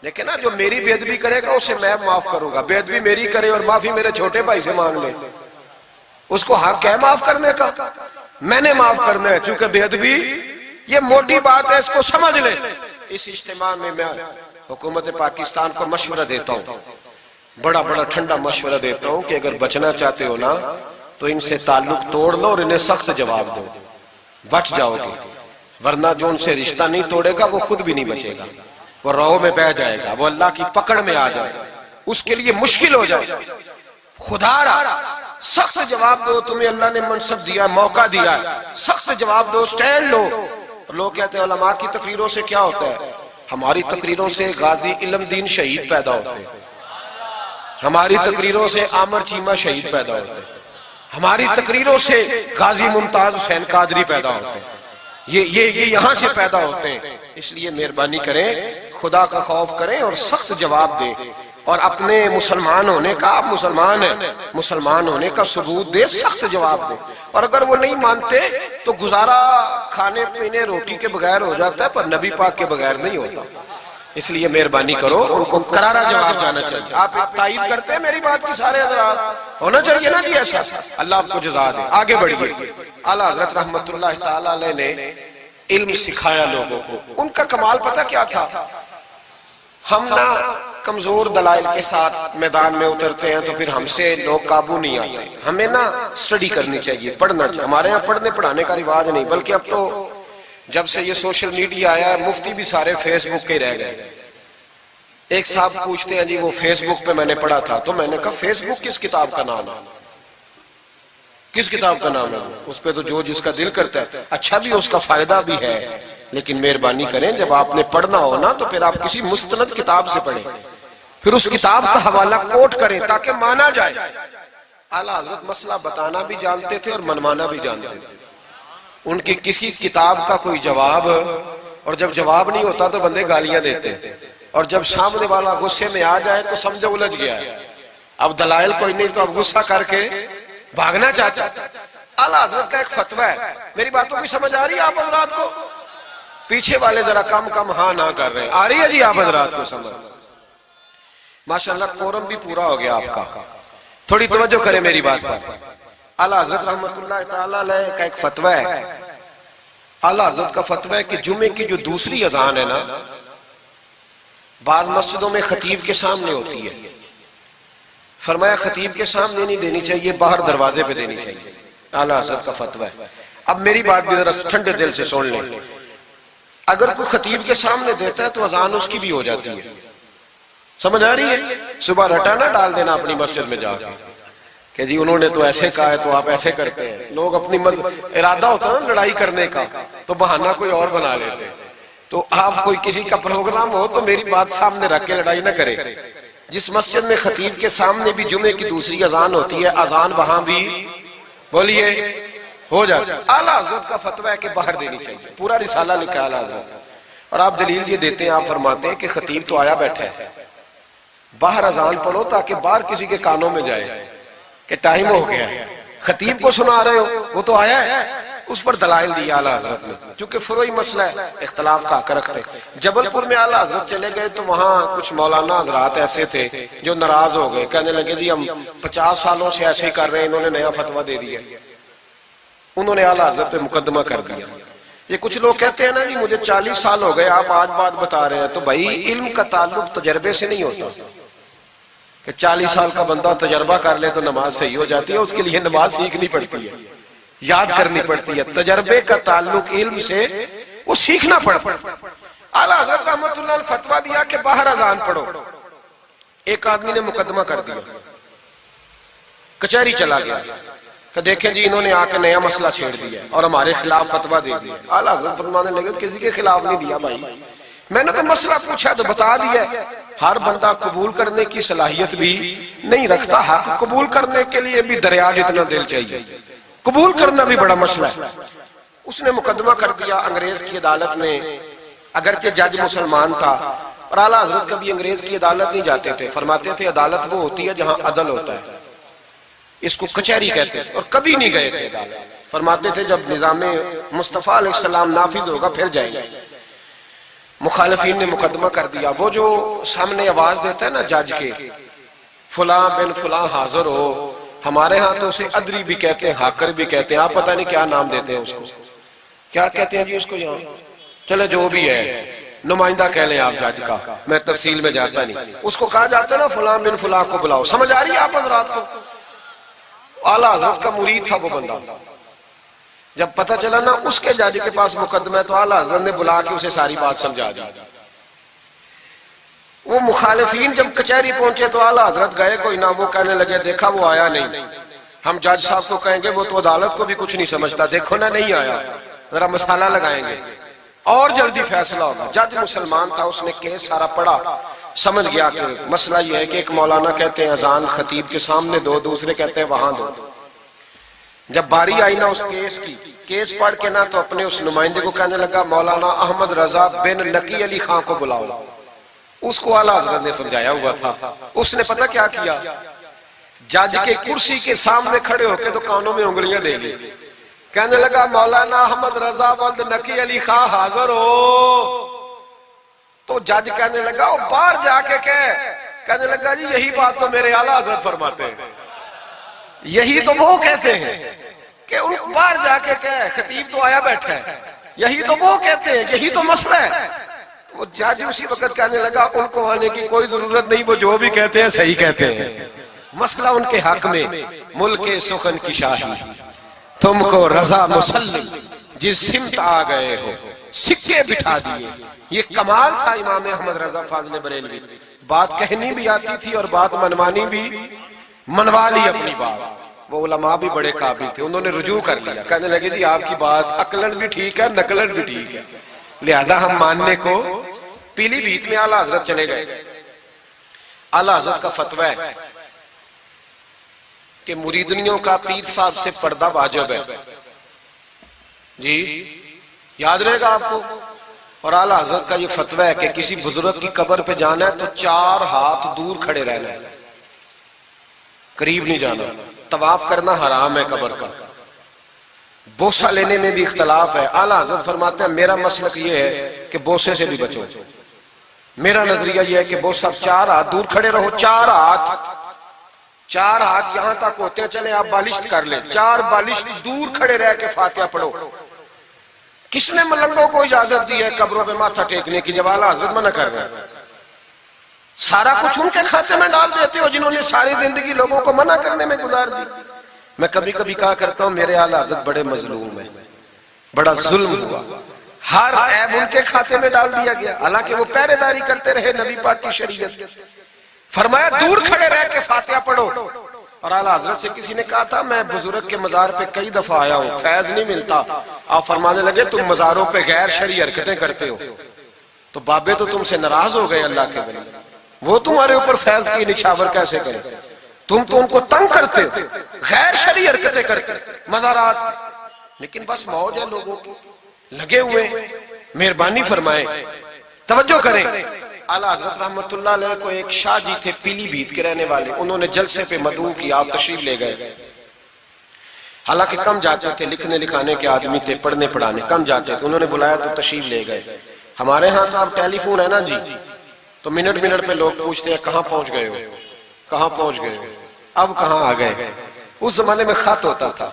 Speaker 1: لیکن نا جو میری بے ادبی کرے گا اسے میں معاف کروں گا. بے ادبی میری کرے اور معافی میرے چھوٹے بھائی سے مانگ لے, اس کو حق ہے معاف کرنے کا, میں نے معاف کرنا ہے. کیونکہ بے ادبی یہ موٹی بات ہے, اس کو سمجھ لے. اس اجتماع میں میں حکومت پاکستان کو مشورہ دیتا ہوں, بڑا بڑا ٹھنڈا مشورہ دیتا ہوں کہ اگر بچنا چاہتے ہو نا تو ان سے تعلق توڑ لو اور انہیں سخت جواب دو, بچ جاؤ گے. ورنہ جو ان سے رشتہ نہیں توڑے گا وہ خود بھی نہیں بچے گا, وہ راہوں میں بہ جائے گا, وہ اللہ کی پکڑ میں آ جائے گا, اس کے لیے مشکل ہو جائے. خدا را سخت جواب دو, تمہیں اللہ نے منصب دیا, موقع دیا, سخت جواب دو, سٹینڈ لو. لوگ کہتے ہیں علماء کی تقریروں سے کیا ہوتا ہے؟ ہماری تقریروں سے غازی علم دین شہید پیدا ہوتے ہیں, ہماری تقریروں سے عامر چیمہ شہید پیدا ہوتے ہیں, ہماری تقریروں سے غازی ممتاز حسین قادری پیدا ہوتے ہیں, یہ یہاں سے پیدا ہوتے ہیں. اس لیے مہربانی کریں, خدا کا خوف کریں اور سخت جواب دیں, اور اپنے مسلمان ہونے کا, آپ مسلمان ہیں, مسلمان ہونے کا ثبوت دیں, سخت جواب دیں. اور اگر وہ نہیں مانتے تو گزارا کھانے پینے روٹی کے بغیر ہو جاتا ہے, پر نبی پاک کے بغیر نہیں ہوتا. اس لیے مہربانی کرو, ان کو کرارا جواب جانا چاہیے. آپ تائید کرتے ہیں میری بات کی سارے حضرات؟ ہونا چاہیے نا جی ایسا. اللہ آپ کو جزا دے. آگے بڑھیے. اعلیٰ حضرت رحمت اللہ تعالیٰ علیہ نے علم سکھایا لوگوں کو. ان کا کمال پتہ کیا تھا؟ ہم نہ کمزور دلائل کے ساتھ میدان میں اترتے ہیں تو پھر ہم سے لوگ قابو نہیں آتے. ہمیں نا سٹڈی کرنی چاہیے, پڑھنا چاہیے. ہمارے یہاں پڑھنے پڑھانے کا رواج نہیں, بلکہ اب تو جب سے یہ سوشل میڈیا آیا ہے مفتی بھی سارے فیس بک کے رہ گئے. ایک صاحب پوچھتے ہیں جی وہ فیس بک پہ میں نے پڑھا تھا, تو میں نے کہا فیس بک کس کتاب کا نام ہے؟ کس کتاب کا نام ہے؟ اس پہ تو جو جس کا دل کرتا ہے. اچھا بھی, اس کا فائدہ بھی ہے, لیکن مہربانی کریں جب آپ نے پڑھنا ہو نا تو پھر آپ کسی مستند کتاب سے پڑھیں, پھر اس کتاب کا حوالہ کوٹ کریں تاکہ مانا جائے. اعلیٰ حضرت مسئلہ بتانا بھی جانتے تھے اور منوانا بھی جانتے تھے. ان کی کسی کتاب کا کوئی جواب, اور جب جواب نہیں ہوتا تو بندے گالیاں دیتے ہیں, اور جب سامنے والا غصے میں آ جائے تو سمجھے الجھ گیا ہے, اب دلائل کوئی نہیں تو اب غصہ کر کے بھاگنا چاہتا ہے. اعلیٰ حضرت کا ایک فتویٰ ہے. میری باتوں کی سمجھ آ رہی ہے آپ حضرات کو؟ پیچھے والے ذرا کم کم ہاں نہ کر رہے ہیں. آ رہی ہے جی آپ حضرات کو سمجھ؟ ماشاءاللہ قورم بھی پورا ہو گیا آپ کا. تھوڑی توجہ کریں میری بات پر. اعلیٰ حضرت رحمت اللہ تعالیٰ علیہ کا ایک فتویٰ ہے. اعلیٰ حضرت کا فتویٰ ہے کہ جمعے کی جو دوسری اذان ہے نا, بعض مسجدوں میں خطیب کے سامنے ہوتی ہے, فرمایا خطیب کے سامنے نہیں دینی چاہیے، باہر دروازے پہ دینی چاہیے، اعلیٰ حضرت کا فتویٰ ہے۔ اب میری بات بھی ذرا ٹھنڈے دل سے سن لیں، اگر کوئی خطیب کے سامنے دیتا ہے تو اذان اس کی بھی ہو جاتی ہے، سمجھ آ رہی ہے؟ صبح رٹا نہ ڈال دینا اپنی مسجد میں جا کے کہ جی انہوں نے تو ایسے کہا ہے تو آپ ایسے کرتے ہیں۔ لوگ اپنی ارادہ ہوتا ہے نا لڑائی کرنے کا تو بہانہ کوئی اور بنا لیتے ہیں۔ تو آپ کوئی کسی کا پروگرام ہو تو میری بات سامنے رکھ کے لڑائی نہ کرے۔ جس مسجد میں خطیب کے سامنے بھی جمعے کی دوسری اذان ہوتی ہے، اذان وہاں بھی بولیے ہو جاتا ہے۔ اعلیٰ حضرت کا فتویٰ ہے کہ باہر دینی چاہیے، پورا رسالہ لکھا ہے اعلیٰ حضرت، اور آپ دلیل یہ دیتے ہیں، آپ فرماتے ہیں کہ خطیب تو آیا بیٹھا ہے، باہر اذان پڑھو تاکہ باہر کسی کے کانوں میں جائے کہ ٹائم ہو گیا ہے۔ خطیب کو سنا رہے ہو، وہ تو آیا ہے، اس پر دلائل دیا اعلیٰ حضرت نے، چونکہ فروعی مسئلہ ہے، اختلاف کا حق رکھتے۔ جبل پور میں اعلیٰ حضرت چلے گئے تو وہاں کچھ مولانا حضرات ایسے تھے جو ناراض ہو گئے، کہنے لگے جی ہم 50 سالوں سے ایسے ہی کر رہے ہیں، انہوں نے نیا فتویٰ دے دیا، انہوں نے اعلیٰ حضرت پہ مقدمہ کر دیا۔ یہ کچھ لوگ کہتے ہیں نا جی مجھے 40 سال ہو گئے، آپ آج بات بتا رہے ہیں، تو بھائی علم کا تعلق تجربے سے نہیں ہوتا کہ 40 سال کا بندہ تجربہ کر لے تو نماز صحیح ہو جاتی ہے، اس کے لیے نماز سیکھنی پڑتی ہے، یاد کرنی پڑتی ہے۔ تجربے کا تعلق علم سے، وہ سیکھنا پڑتا ہے۔ اعلیٰ حضرت رحمۃ اللہ نے فتویٰ دیا کہ باہر اذان پڑھو، ایک آدمی نے مقدمہ کر دیا، کچہری چلا گیا کہ دیکھیں جی انہوں نے آ کے نیا مسئلہ چھیڑ دیا اور ہمارے خلاف فتویٰ دے دیا۔ اعلیٰ حضرت فرمانے لگے کسی کے خلاف نہیں دیا بھائی، میں نے تو مسئلہ پوچھا تو بتا دیا۔ ہر بندہ قبول کرنے کی صلاحیت بھی نہیں رکھتا، حق قبول کرنے کے لیے بھی دریا جتنا دل چاہیے، قبول کرنا بھی بڑا مسئلہ ہے۔ اس نے مقدمہ کر دیا انگریز کی عدالت میں، اگرچہ جج مسلمان تھا، اور اعلیٰ حضرت کبھی انگریز کی عدالت نہیں جاتے تھے، فرماتے تھے عدالت وہ ہوتی ہے جہاں عدل ہوتا ہے، اس کو کچہری کہتے ہیں، اور کبھی نہیں گئے تھے عدالت۔ فرماتے تھے جب نظام مصطفیٰ علیہ السلام نافذ ہوگا پھر جائیں گے۔ مخالفین نے مقدمہ کر دیا، وہ جو سامنے آواز دیتا ہے نا جج کے، فلاں بن فلاں حاضر ہو، ہمارے ہاں تو اسے ادری بھی کہتے ہیں، حاکر بھی کہتے ہیں، آپ پتہ نہیں کیا نام دیتے ہیں اس کو، کیا کہتے ہیں جی اس کو یہاں، چلے جو بھی ہے نمائندہ کہہ لیں آپ جج کا، میں تفصیل میں جاتا نہیں، اس کو کہا جاتا ہے نا فلاں بن فلاں کو بلاؤ۔ سمجھ آ رہی ہے آپ حضرات کو؟ اعلیٰ حضرت کا مرید تھا وہ بندہ، جب پتہ چلا نا اس کے جج کے پاس مقدمہ ہے تو اعلیٰ حضرت نے بلا کے اسے ساری بات سمجھا دی۔ وہ مخالفین جب کچہری پہنچے تو اعلیٰ حضرت گئے کوئی نہ، وہ کہنے لگے دیکھا وہ آیا نہیں، ہم جج صاحب کو کہیں گے وہ تو عدالت کو بھی کچھ نہیں سمجھتا، دیکھو نا نہیں آیا، ذرا مسئلہ لگائیں گے اور جلدی فیصلہ ہوگا۔ جج مسلمان تھا، اس نے کیس سارا پڑھا، سمجھ گیا کہ مسئلہ یہ ہے کہ ایک مولانا کہتے ہیں اذان خطیب کے سامنے دو، دوسرے کہتے ہیں وہاں دو۔ جب باری آئی نا اس کیس کی، کیس پڑھ کے نا تو اپنے اس نمائندے کو کہنے لگا مولانا احمد رضا بن لکی علی خان کو بلاؤ۔ اس کو اعلیٰ حضرت نے سمجھایا ہوا تھا، اس نے پتہ کیا کیا، جج کے کرسی کے سامنے کھڑے ہو کے تو کانوں میں انگلیاں دے لی، کہنے لگا مولانا احمد رضا بن لکی علی خان حاضر ہو، تو جج کہنے لگا وہ باہر جا کے کہنے لگا جی یہی بات تو میرے اعلیٰ حضرت فرماتے ہیں، یہی تو وہ کہتے ہیں کہ ان باہر جا کے خطیب تو آیا بیٹھا ہے، یہی تو وہ کہتے ہیں، یہی تو مسئلہ ہے۔ وہ جج اسی وقت کہنے لگا ان کو آنے کی کوئی ضرورت نہیں، وہ جو بھی کہتے ہیں صحیح کہتے ہیں، مسئلہ ان کے حق میں، ملک سخن کی شاہی تم کو رضا مسلم جس سمت آ گئے ہو سکے بٹھا دیے۔ یہ کمال تھا امام احمد رضا فاضل بریلوی، بات کہنی بھی آتی تھی اور بات منوانی بھی، منوا لی اپنی بات۔ وہ علماء بھی بڑے قابل تھے، انہوں نے رجوع کر لیا، کہنے لگے جی آپ کی بات عقلن بھی ٹھیک ہے نقلن بھی ٹھیک ہے، لہذا ہم ماننے کو پیلی بھیت میں اعلیٰ حضرت چلے گئے۔ اعلیٰ حضرت کا فتویٰ ہے کہ مریدنیوں کا پیر صاحب سے پردہ واجب ہے، جی یاد رہے گا آپ کو، اور اعلیٰ حضرت کا یہ فتویٰ ہے کہ کسی بزرگ کی قبر پہ جانا ہے تو 4 ہاتھ دور کھڑے رہنا ہے، قریب نہیں جانا، طواف کرنا حرام ہے قبر کا، بوسہ لینے میں بھی اختلاف ہے۔ اعلیٰ حضرت فرماتے ہیں میرا مسلک یہ ہے کہ بوسے سے بھی بچو، میرا نظریہ یہ ہے کہ بوسہ 4 ہاتھ دور کھڑے رہو، 4 ہاتھ یہاں تک ہوتے ہیں، چلیں آپ بالشت کر لیں، 4 بالشت دور کھڑے رہ کے فاتحہ پڑھو۔ کس نے ملنگوں کو اجازت دی ہے قبروں پہ ماتھا ٹیکنے کی جب اعلیٰ حضرت منع کر رہے ہیں؟ سارا کچھ ان کے کھاتے میں ڈال دیتے ہو جنہوں نے ساری زندگی لوگوں کو منع کرنے میں گزار دی. میں کبھی کبھی کہا کرتا ہوں میرے اعلیٰ حضرت بڑے مظلوم ہیں, بڑا ظلم ہوا, ہر عیب ان کے کھاتے میں ڈال دیا گیا, حالانکہ وہ پہرے داری کرتے رہے نبی پاک کی شریعت. فرمایا دور کھڑے رہ کے فاتحہ پڑھو. اور اعلیٰ حضرت سے کسی نے کہا تھا میں بزرگ کے مزار پہ کئی دفعہ آیا ہوں, فیض نہیں ملتا. آپ فرمانے لگے تم مزاروں پہ غیر شرعی حرکتیں کرتے ہو, تو بابے تو تم سے ناراض ہو گئے اللہ کے ولی, وہ تمہارے اوپر فیض کی نچھاور کیسے کریں؟ تم تو ان کو تنگ کرتے ہو, غیر شرعی حرکتیں کرتے مزارات. لیکن بس موج ہے لوگوں کی, لگے ہوئے. مہربانی فرمائیں, توجہ کریں. اعلیٰ حضرت رحمت اللہ علیہ کو ایک شاہ جی تھے پیلی بھیت کے رہنے والے, انہوں نے جلسے پہ مدعو کیا, آپ تشریف لے گئے. حالانکہ کم جاتے تھے, لکھنے لکھانے کے آدمی تھے, پڑھنے پڑھانے کم جاتے تھے. انہوں نے بلایا تو تشریف لے گئے. ہمارے ہاں تو اب ٹیلی فون ہے نا جی, تو منٹ منٹ پہ لوگ پوچھتے ہیں کہاں پہنچ گئے ہو, کہاں پہنچ گئے ہو, اب کہاں آ گئے. اس زمانے میں خط ہوتا تھا,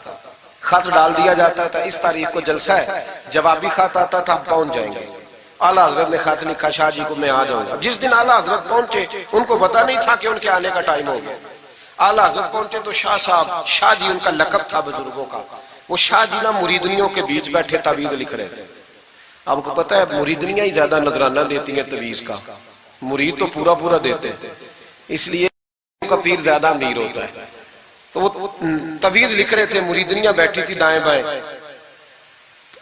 Speaker 1: خط ڈال دیا جاتا تھا اس تاریخ کو جلسہ ہے, جوابی خط آتا تھا ہم پہنچ جائیں گے. اعلیٰ حضرت نے خط لکھا شاہ جی کو میں آ جاؤں گا. جس دن اعلیٰ حضرت پہنچے ان کو پتا نہیں تھا کہ ان کے آنے کا ٹائم ہو گیا. اعلیٰ حضرت پہنچے تو شاہ صاحب, شاہ جی ان کا لقب تھا بزرگوں کا, وہ شاہ جی نا مریدنیوں کے بیچ بیٹھے تعویذ لکھ رہے تھے. آپ کو پتا ہے مریدنیاں ہی زیادہ نذرانہ دیتی ہیں تعویذ کا, مرید تو پورا پورا دیتے ہیں, اس لیے کا پیر زیادہ امیر ہوتا ہے. تو وہ تعویذ لکھ رہے تھے, مریدنیاں بیٹھی تھی دائیں بائیں.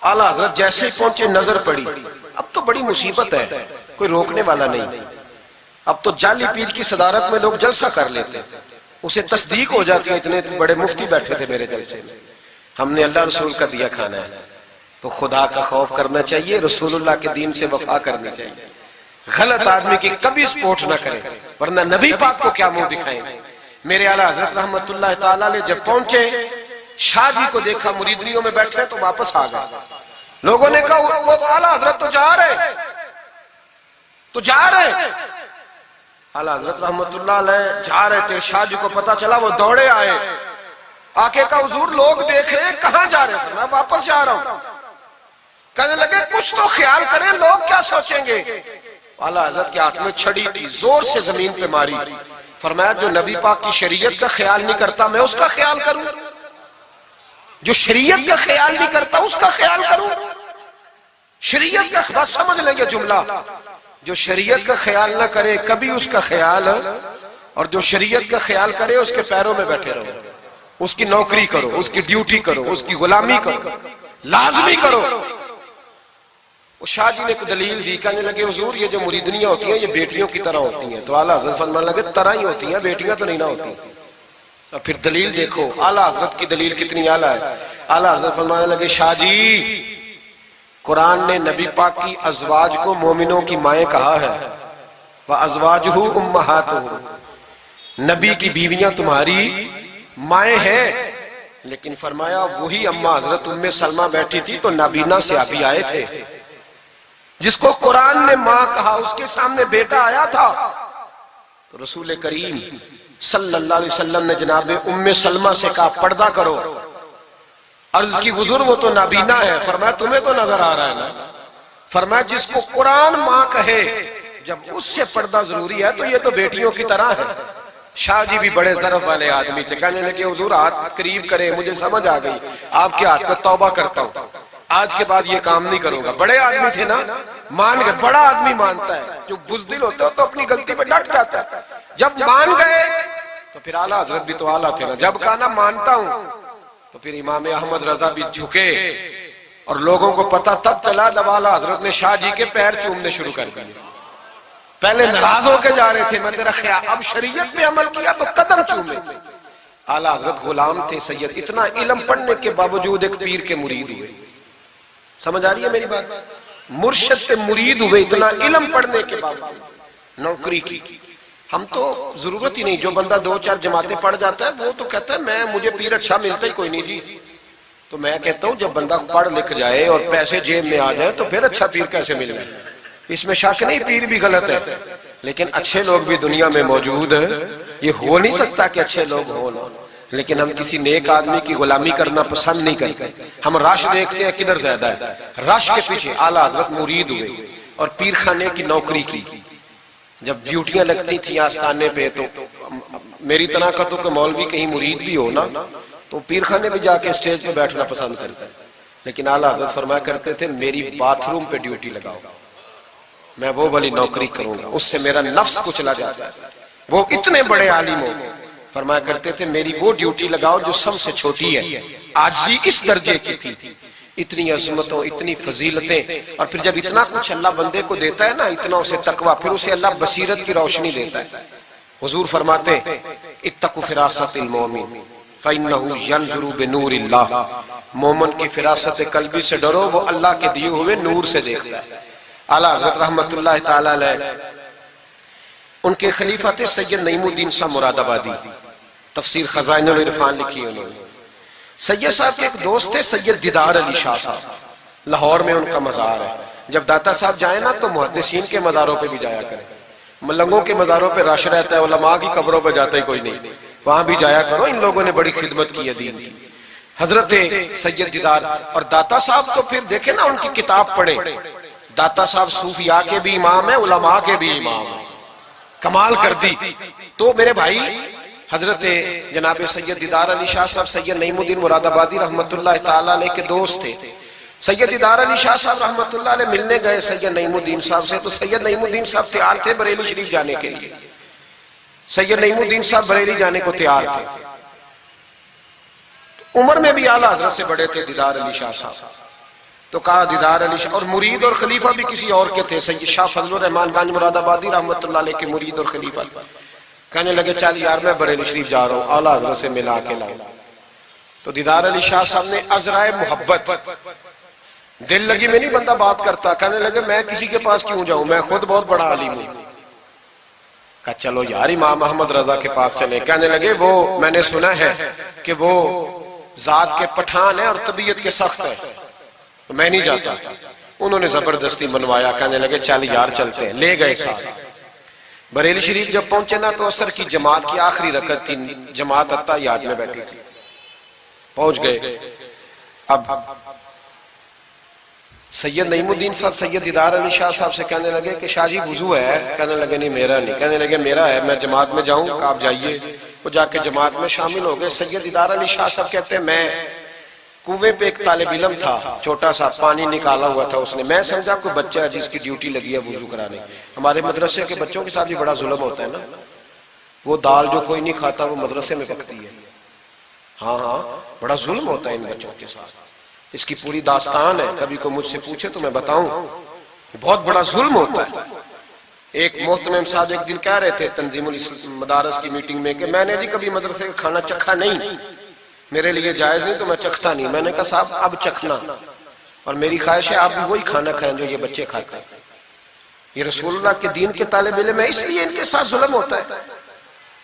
Speaker 1: اعلیٰ حضرت جیسے ہی پہنچے نظر پڑی, اب تو بڑی مصیبت ہے, کوئی روکنے والا نہیں. اب تو جعلی پیر کی صدارت میں لوگ جلسہ کر لیتے, اسے تصدیق ہو جاتی ہے. اتنے بڑے مفتی بیٹھے تھے میرے جلسے میں, ہم نے اللہ رسول کا دیا کھانا ہے, تو خدا کا خوف کرنا چاہیے, رسول اللہ کے دین سے وفا کرنی چاہیے. غلط آدمی کی کبھی سپورٹ نہ کریں, ورنہ نبی پاک کو کیا منہ دکھائیں. میرے اعلیٰ حضرت رحمت اللہ تعالیٰ علیہ جب پہنچے, شاہ جی کو دیکھا مریدنیوں میں بیٹھے تو واپس آ گئے. لوگوں نے کہا وہ تو اعلیٰ حضرت تو جا رہے. اعلیٰ حضرت رحمت اللہ علیہ جا رہے تھے, شاہ جی کو پتا چلا, وہ دوڑے آئے, آ کے کہا حضور لوگ دیکھ رہے ہیں, کہاں جا رہے تھے؟ میں واپس جا رہا ہوں. کہنے لگے کچھ تو خیال کریں, لوگ کیا سوچیں گے. اعلیٰ حضرت کے ہاتھ میں چھڑی تھی, زور سے زمین پہ ماری. فرمایا جو نبی پاک کی شریعت کا خیال نہیں کرتا میں اس کا خیال کروں, جو شریعت کا خیال نہیں کرتا اس کا خیال کروں. شریعت کا بات سمجھ لیں گے جملہ, جو شریعت کا خیال نہ کرے کبھی اس کا خیال, اور جو شریعت کا خیال کرے اس کے پیروں میں بیٹھے رہو, اس کی نوکری کرو, اس کی ڈیوٹی کرو, اس کی غلامی کرو, لازمی کرو. وہ شاہ جی نے ایک دلیل دی, کہنے لگے حضور یہ جو مریدنیاں ہوتی ہیں یہ بیٹیوں کی طرح ہوتی ہیں. تو اعلیٰ حضرت فرمانے لگے طرح ہی ہوتی ہیں, بیٹیاں تو نہیں نہ ہوتی. اور پھر دلیل دیکھو, اعلیٰ حضرت کی دلیل کتنی اعلیٰ ہے. اعلیٰ حضرت فرمانے لگے شاہ جی قرآن نے نبی پاک کی ازواج کو مومنوں کی مائیں کہا ہے, وَأَزْوَاجُهُ أُمَّهَاتُهُ, نبی کی بیویاں تمہاری مائیں ہیں. لیکن فرمایا وہی اماں حضرت ام سلمہ بیٹھی تھی تو نابینا سے ابھی آئے تھے, جس کو قرآن نے ماں کہا اس کے سامنے بیٹا آیا تھا. تو رسول کریم صلی اللہ علیہ وسلم نے جناب ام سلمہ سے کہا پردہ کرو. عرض کی حضور وہ تو نابینا ہے. فرمایا تمہیں تو نظر آ رہا ہے نا. فرمایا جس کو قرآن ماں کہے جب اس سے پردہ ضروری ہے تو یہ تو بیٹیوں کی طرح ہے. شاہ جی بھی بڑے ظرف والے آدمی تھے, کہنے لگے حضور ہاتھ قریب کریں, مجھے سمجھ آ گئی آپ کے ہاتھ میں توبہ کرتا ہوں, آج کے بعد یہ کام نہیں کروں گا. بڑے آدمی تھے نا, مان گئے. بڑا آدمی مانتا ہے, جو بزدل ہوتا ہے تو اپنی غلطی پہ ڈٹ جاتا ہے. جب مان گئے تو پھر اعلیٰ حضرت بھی تو اعلیٰ تھے نا, جب کہا نا مانتا ہوں تو پھر امام احمد رضا بھی جھکے. اور لوگوں کو پتا تب چلا جب اعلیٰ حضرت نے شاہ جی کے پیر چومنے شروع کر دیے. پہلے ناراض ہو کے جا رہے تھے, میں تیرا خیال, اب شریعت پہ عمل کیا تو قدم چومے. اعلیٰ حضرت غلام تھے سید, اتنا علم پڑھنے کے باوجود ایک پیر کے مرید ہوئے. سمجھ آ رہی ہے میری بات؟ مرشد سے مرید ہوئے اتنا علم پڑھنے کے باوجود. نوکری کی ہم تو ضرورت ہی نہیں, جو بندہ 2-4 جماعتیں پڑھ جاتا ہے وہ تو کہتا ہے مجھے پیر اچھا ملتا ہی کوئی نہیں جی. تو میں کہتا ہوں جب بندہ پڑھ لکھ جائے اور پیسے جیب میں آ جائے تو پھر اچھا پیر کیسے مل جائے. اس میں شک نہیں, پیر بھی غلط ہے, لیکن اچھے لوگ بھی دنیا میں موجود ہیں. یہ ہو نہیں سکتا کہ اچھے لوگ ہوں, لیکن ہم کسی نیک آدمی کی غلامی کرنا پسند نہیں کرتے. ہم رش دیکھتے ہیں کدھر زیادہ ہے, رش کے پیچھے. اعلیٰ حضرت مرید ہوئے اور پیر خانے کی نوکری کی. جب ڈیوٹیاں لگتی تھیں آستانے پہ تو میری طرح کا تو کہ مولوی کہیں مرید بھی ہو نا تو پیر خانے میں جا کے اسٹیج پہ بیٹھنا پسند کرتا ہے، لیکن اعلیٰ حضرت فرمایا کرتے تھے میری باتھ روم پہ ڈیوٹی لگاؤ، میں وہ والی نوکری کروں گا، اس سے میرا نفس کو چلا جاتا ہے۔ وہ اتنے بڑے عالم ہو، فرمایا کرتے تھے میری وہ ڈیوٹی لگاؤ جو سب سے چھوٹی ہے، عاجزی اس درجے کی تھی، اتنی عظمتوں اتنی فضیلتیں، اور پھر جب اتنا کچھ اللہ بندے کو دیتا ہے نا، اتنا اسے تقویٰ، پھر اسے اللہ بصیرت کی روشنی دیتا ہے۔ حضور فرماتے اتقوا فراست المومن فإنہ ینظر بنور اللہ، مومن کی فراست قلبی سے ڈرو، وہ اللہ کے دیے ہوئے نور سے دیکھتا ہے۔ اعلیٰ حضرت رحمت اللہ تعالی علیہ، ان کے خلیفہ تھے سید نعیم الدین صاحب مراد آبادی، تفسیر خزائن العرفان لکھی انہوں نے۔ سید صاحب کے ایک دوست تھے سید دیدار علی شاہ صاحب، لاہور میں ان کا مزار ہے، جب داتا صاحب جائیں نا تو محدثین کے مزاروں پہ بھی جایا کریں، ملنگوں کے مزاروں پہ رش رہتا ہے، علماء کی قبروں پہ جاتا ہی کوئی نہیں، وہاں بھی جایا کرو، ان لوگوں نے بڑی خدمت کی ہے دین کی۔ حضرت سید دیدار اور داتا صاحب تو پھر دیکھیں نا ان کی کتاب پڑھیں، داتا صاحب صوفیاء کے بھی امام ہیں، علماء کے بھی امام ہیں، کمال کر دی۔ تو میرے بھائی حضرت جناب سید دیدار علی شاہ صاحب سید نعیم الدین مراد آبادی رحمت اللہ تعالی علیہ کے دوست تھے۔ سید دیدار علی شاہ صاحب رحمت اللہ علیہ ملنے گئے سید نعیم الدین صاحب سے، تو سید نعیم الدین صاحب تیار تھے بریلی شریف جانے کے لیے، سید نعیم الدین صاحب بریلی جانے کو تیار تھے، عمر میں بھی اعلیٰ حضرت سے بڑے تھے دیدار علی شاہ صاحب، تو کہا دیدار علی شاہ، اور مرید اور خلیفہ بھی کسی اور کے تھے، سید شاہ فضل الرحمان گنج مراد آبادی رحمت اللہ علیہ کے مرید اور خلیفہ، کہنے لگے چل یار میں بریلی شریف جا رہا ہوں، اعلیٰ حضرت سے ملا کے لاؤ۔ تو دیدار علی شاہ صاحب نے عذرائے محبت، دل لگی میں نہیں بندہ بات کرتا، کہنے لگے میں کسی کے پاس کیوں جاؤں، میں خود بہت بڑا عالم ہوں۔ کہا چلو یار امام احمد رضا کے پاس چلے، کہنے لگے وہ میں نے سنا ہے کہ وہ ذات کے پٹھان ہیں اور طبیعت کے سخت ہیں، میں نہیں جاتا۔ انہوں نے زبردستی منوایا، کہنے لگے چل یار چلتے ہیں، لے گئے ساتھ۔ بریلی شریف جب پہنچے نا تو عصر کی جماعت کی آخری رکعت تھی، جماعت اتحیات میں بیٹھی تھی، پہنچ گئے۔ اب سید نعیم الدین صاحب سید دیدار علی شاہ صاحب سے کہنے لگے کہ شاہ جی وضو ہے، کہنے لگے نہیں میرا نہیں، کہنے لگے میرا ہے، میں جماعت میں جاؤں، کہ آپ جائیے۔ وہ جا کے جماعت میں شامل ہو گئے۔ سید دیدار علی شاہ صاحب کہتے ہیں میں کنویں پہ ایک طالب علم تھا، چھوٹا سا پانی نکالا ہوا تھا اس نے، میں سمجھا کوئی بچہ ہے جس کی ڈیوٹی لگی ہے وضو کرانے۔ ہمارے مدرسے کے بچوں کے ساتھ بھی بڑا ظلم ہوتا ہے نا، وہ دال جو کوئی نہیں کھاتا وہ مدرسے میں پکتی ہے، ہاں بڑا ظلم ہوتا ہے ان بچوں کے ساتھ، اس کی پوری داستان ہے، کبھی کوئی مجھ سے پوچھے تو میں بتاؤں، بہت بڑا ظلم ہوتا ہے۔ ایک محترم صاحب ایک دن کہہ رہے تھے تنظیم المدارس کی میٹنگ میں کہ میں نے جی کبھی مدرسے کا کھانا چکھا نہیں، میرے لیے جائز نہیں تو میں چکھتا نہیں۔ میں نے کہا صاحب اب چکھنا، اور میری خواہش ہے آپ بھی وہی کھانا کھائیں جو یہ بچے کھاتے ہیں، یہ رسول اللہ کے دین کے طالب علم ہے، اس لیے ان کے ساتھ ظلم ہوتا ہے۔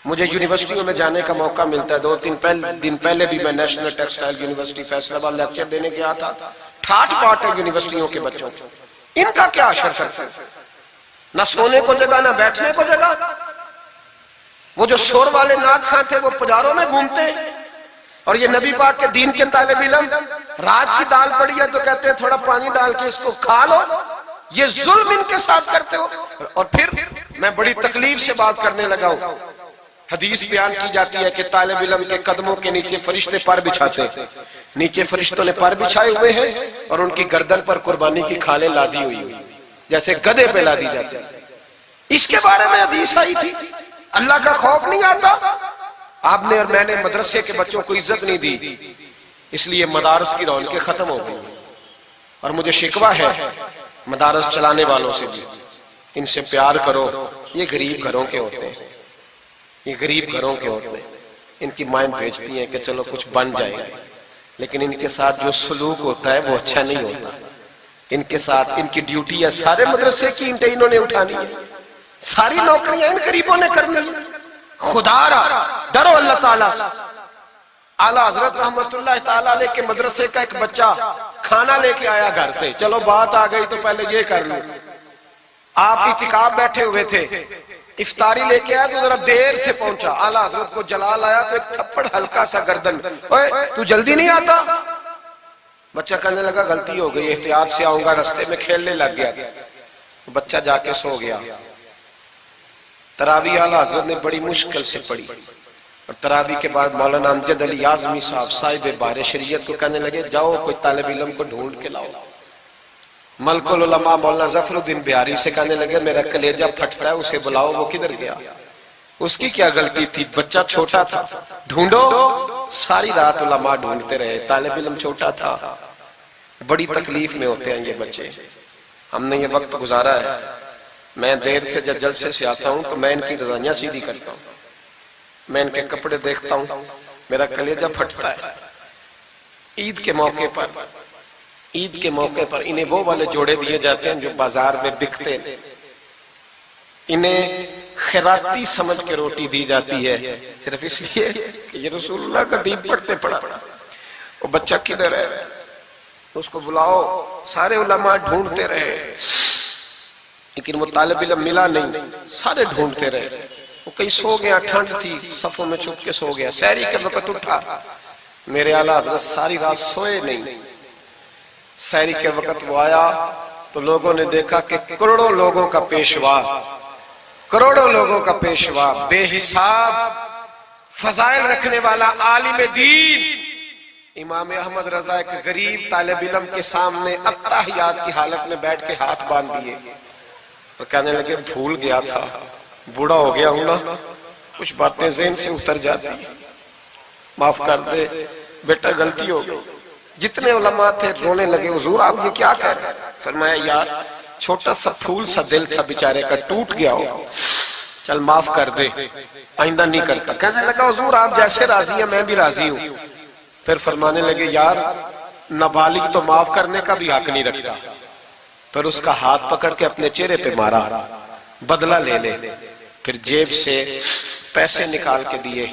Speaker 1: مجھے یونیورسٹیوں میں جانے کا موقع ملتا ہے، 2-3 دن پہلے بھی میں نیشنل ٹیکسٹائل یونیورسٹی فیصل آباد لیکچر دینے گیا تھا۔ ٹھاٹ پاٹ ہے یونیورسٹیوں کے بچوں، ان کا کیا اثر کرتا ہے، نہ سونے کو جگہ نہ بیٹھنے کو جگہ۔ وہ جو شور والے نعت خواں تھے وہ پجاروں میں گھومتے ہیں، اور یہ نبی پاک کے دین کے طالب علم رات کی دال پڑی ہے تو کہتے ہیں تھوڑا پانی ڈال کے اس کو کھا لو، یہ ظلم ان کے ساتھ کرتے ہو۔ اور پھر میں بڑی تکلیف سے بات کرنے لگا ہوں، حدیث بیان کی جاتی ہے کہ طالب علم کے قدموں کے نیچے فرشتے پر بچھاتے ہیں، نیچے فرشتوں نے پر بچھائے ہوئے ہیں اور ان کی گردن پر قربانی کی کھالیں لادی ہوئی ہوئی جیسے گدھے پہ لادی جاتی ہے۔ اس کے بارے میں حدیث آئی تھی، اللہ کا خوف نہیں آتا؟ آپ نے اور میں نے مدرسے کے بچوں کو عزت نہیں دی، اس لیے مدارس کی رونقیں ختم ہو گئی۔ اور مجھے شکوہ ہے مدارس چلانے والوں سے بھی، ان سے پیار کرو، یہ غریب گھروں کے ہوتے ہیں، یہ غریب گھروں کے ہوتے ہیں، ان کی مائیں بھیجتی ہیں کہ چلو کچھ بن جائے گا، لیکن ان کے ساتھ جو سلوک ہوتا ہے وہ اچھا نہیں ہوتا۔ ان کے ساتھ ان کی ڈیوٹی ہے، سارے مدرسے کی اینٹیں انہوں نے اٹھانی ہے، ساری نوکریاں ان غریبوں نے کرنی ہے۔ خدا را ڈرو اللہ تعالیٰ سے۔ اعلیٰ حضرت رحمت اللہ تعالیٰ علیہ کے مدرسے کا ایک بچہ کھانا لے کے آیا گھر سے، چلو بات آ گئی تو پہلے یہ کر لوں، آپ اعتکاف بیٹھے ہوئے تھے، افطاری لے کے آیا تو ذرا دیر سے پہنچا، اعلیٰ حضرت کو جلال آیا تو ایک تھپڑ ہلکا سا گردن، اوے تو جلدی نہیں آتا؟ بچہ کہنے لگا غلطی ہو گئی، احتیاط سے آؤں گا، رستے میں کھیلنے لگ گیا، بچہ جا کے سو گیا۔ تراوی اعلیٰ حضرت نے بڑی مشکل سے پڑھی، اور تراوی کے بعد مولانا امجد علی اعظمی صاحب صاحب بار شریعت کو کہنے لگے جاؤ کوئی طالب علم کو ڈھونڈ کے لاؤ۔ ملک العلماء مولانا ظفر الدین بہاری سے کہنے لگے میرا کلیجہ پھٹتا ہے، اسے بلاؤ، وہ کدھر گیا؟ اس کی کیا غلطی تھی؟ بچہ چھوٹا تھا، ڈھونڈو۔ ساری رات علماء ڈھونڈتے رہے، طالب علم چھوٹا تھا۔ بڑی تکلیف میں ہوتے ہیں یہ بچے۔ ہم نے یہ وقت گزارا ہے، میں دیر سے جب جلسے سے آتا ہوں تو میں ان کی رضائیاں سیدھی کرتا ہوں، میں ان کے کپڑے دیکھتا ہوں، میرا کلیجہ پھٹتا ہے۔ عید کے موقع پر انہیں وہ والے جوڑے دیے جاتے ہیں جو بازار میں بکتے ہیں، انہیں خیراتی سمجھ کے روٹی دی جاتی ہے، صرف اس لیے کہ یہ رسول اللہ کا دین پڑھتے پڑھا۔ وہ بچہ کدھر ہے؟ اس کو بلاؤ۔ سارے علماء ڈھونڈتے رہے لیکن وہ طالب علم ملا نہیں، سارے ڈھونڈتے رہے۔ وہ کہیں سو گیا، ٹھنڈ تھی، صفوں میں چھپ کے سو گیا۔ سحری کے وقت اٹھا، میرے اعلیٰ حضرت ساری رات سوئے نہیں۔ سحری کے وقت وہ آیا تو لوگوں نے دیکھا کہ کروڑوں لوگوں کا پیشوا، بے حساب فضائل رکھنے والا عالم دین امام احمد رضا ایک غریب طالب علم کے سامنے اتحیات کی حالت میں بیٹھ کے ہاتھ باندھ دیے اور کہنے لگے بھول گیا تھا، بوڑھا ہو گیا ہوں نا، کچھ باتیں ذہن سے اتر جاتی، معاف کر دے بیٹا، غلطی ہو گئی۔ جتنے علماء تھے رونے لگے، حضور آپ یہ کیا کہہ رہے ہیں؟ فرمایا یار چھوٹا سا پھول سا دل تھا بیچارے کا، ٹوٹ گیا ہو، چل معاف کر دے، آئندہ نہیں کرتا۔ کہنے لگا حضور آپ جیسے راضی ہیں میں بھی راضی ہوں۔ پھر فرمانے لگے یار نابالغ تو معاف کرنے کا بھی حق نہیں رکھتا۔ پھر اس کا ہاتھ پکڑ کے اپنے چہرے پہ مارا، بدلہ لے لے۔ پھر جیب سے پیسے نکال کے دیے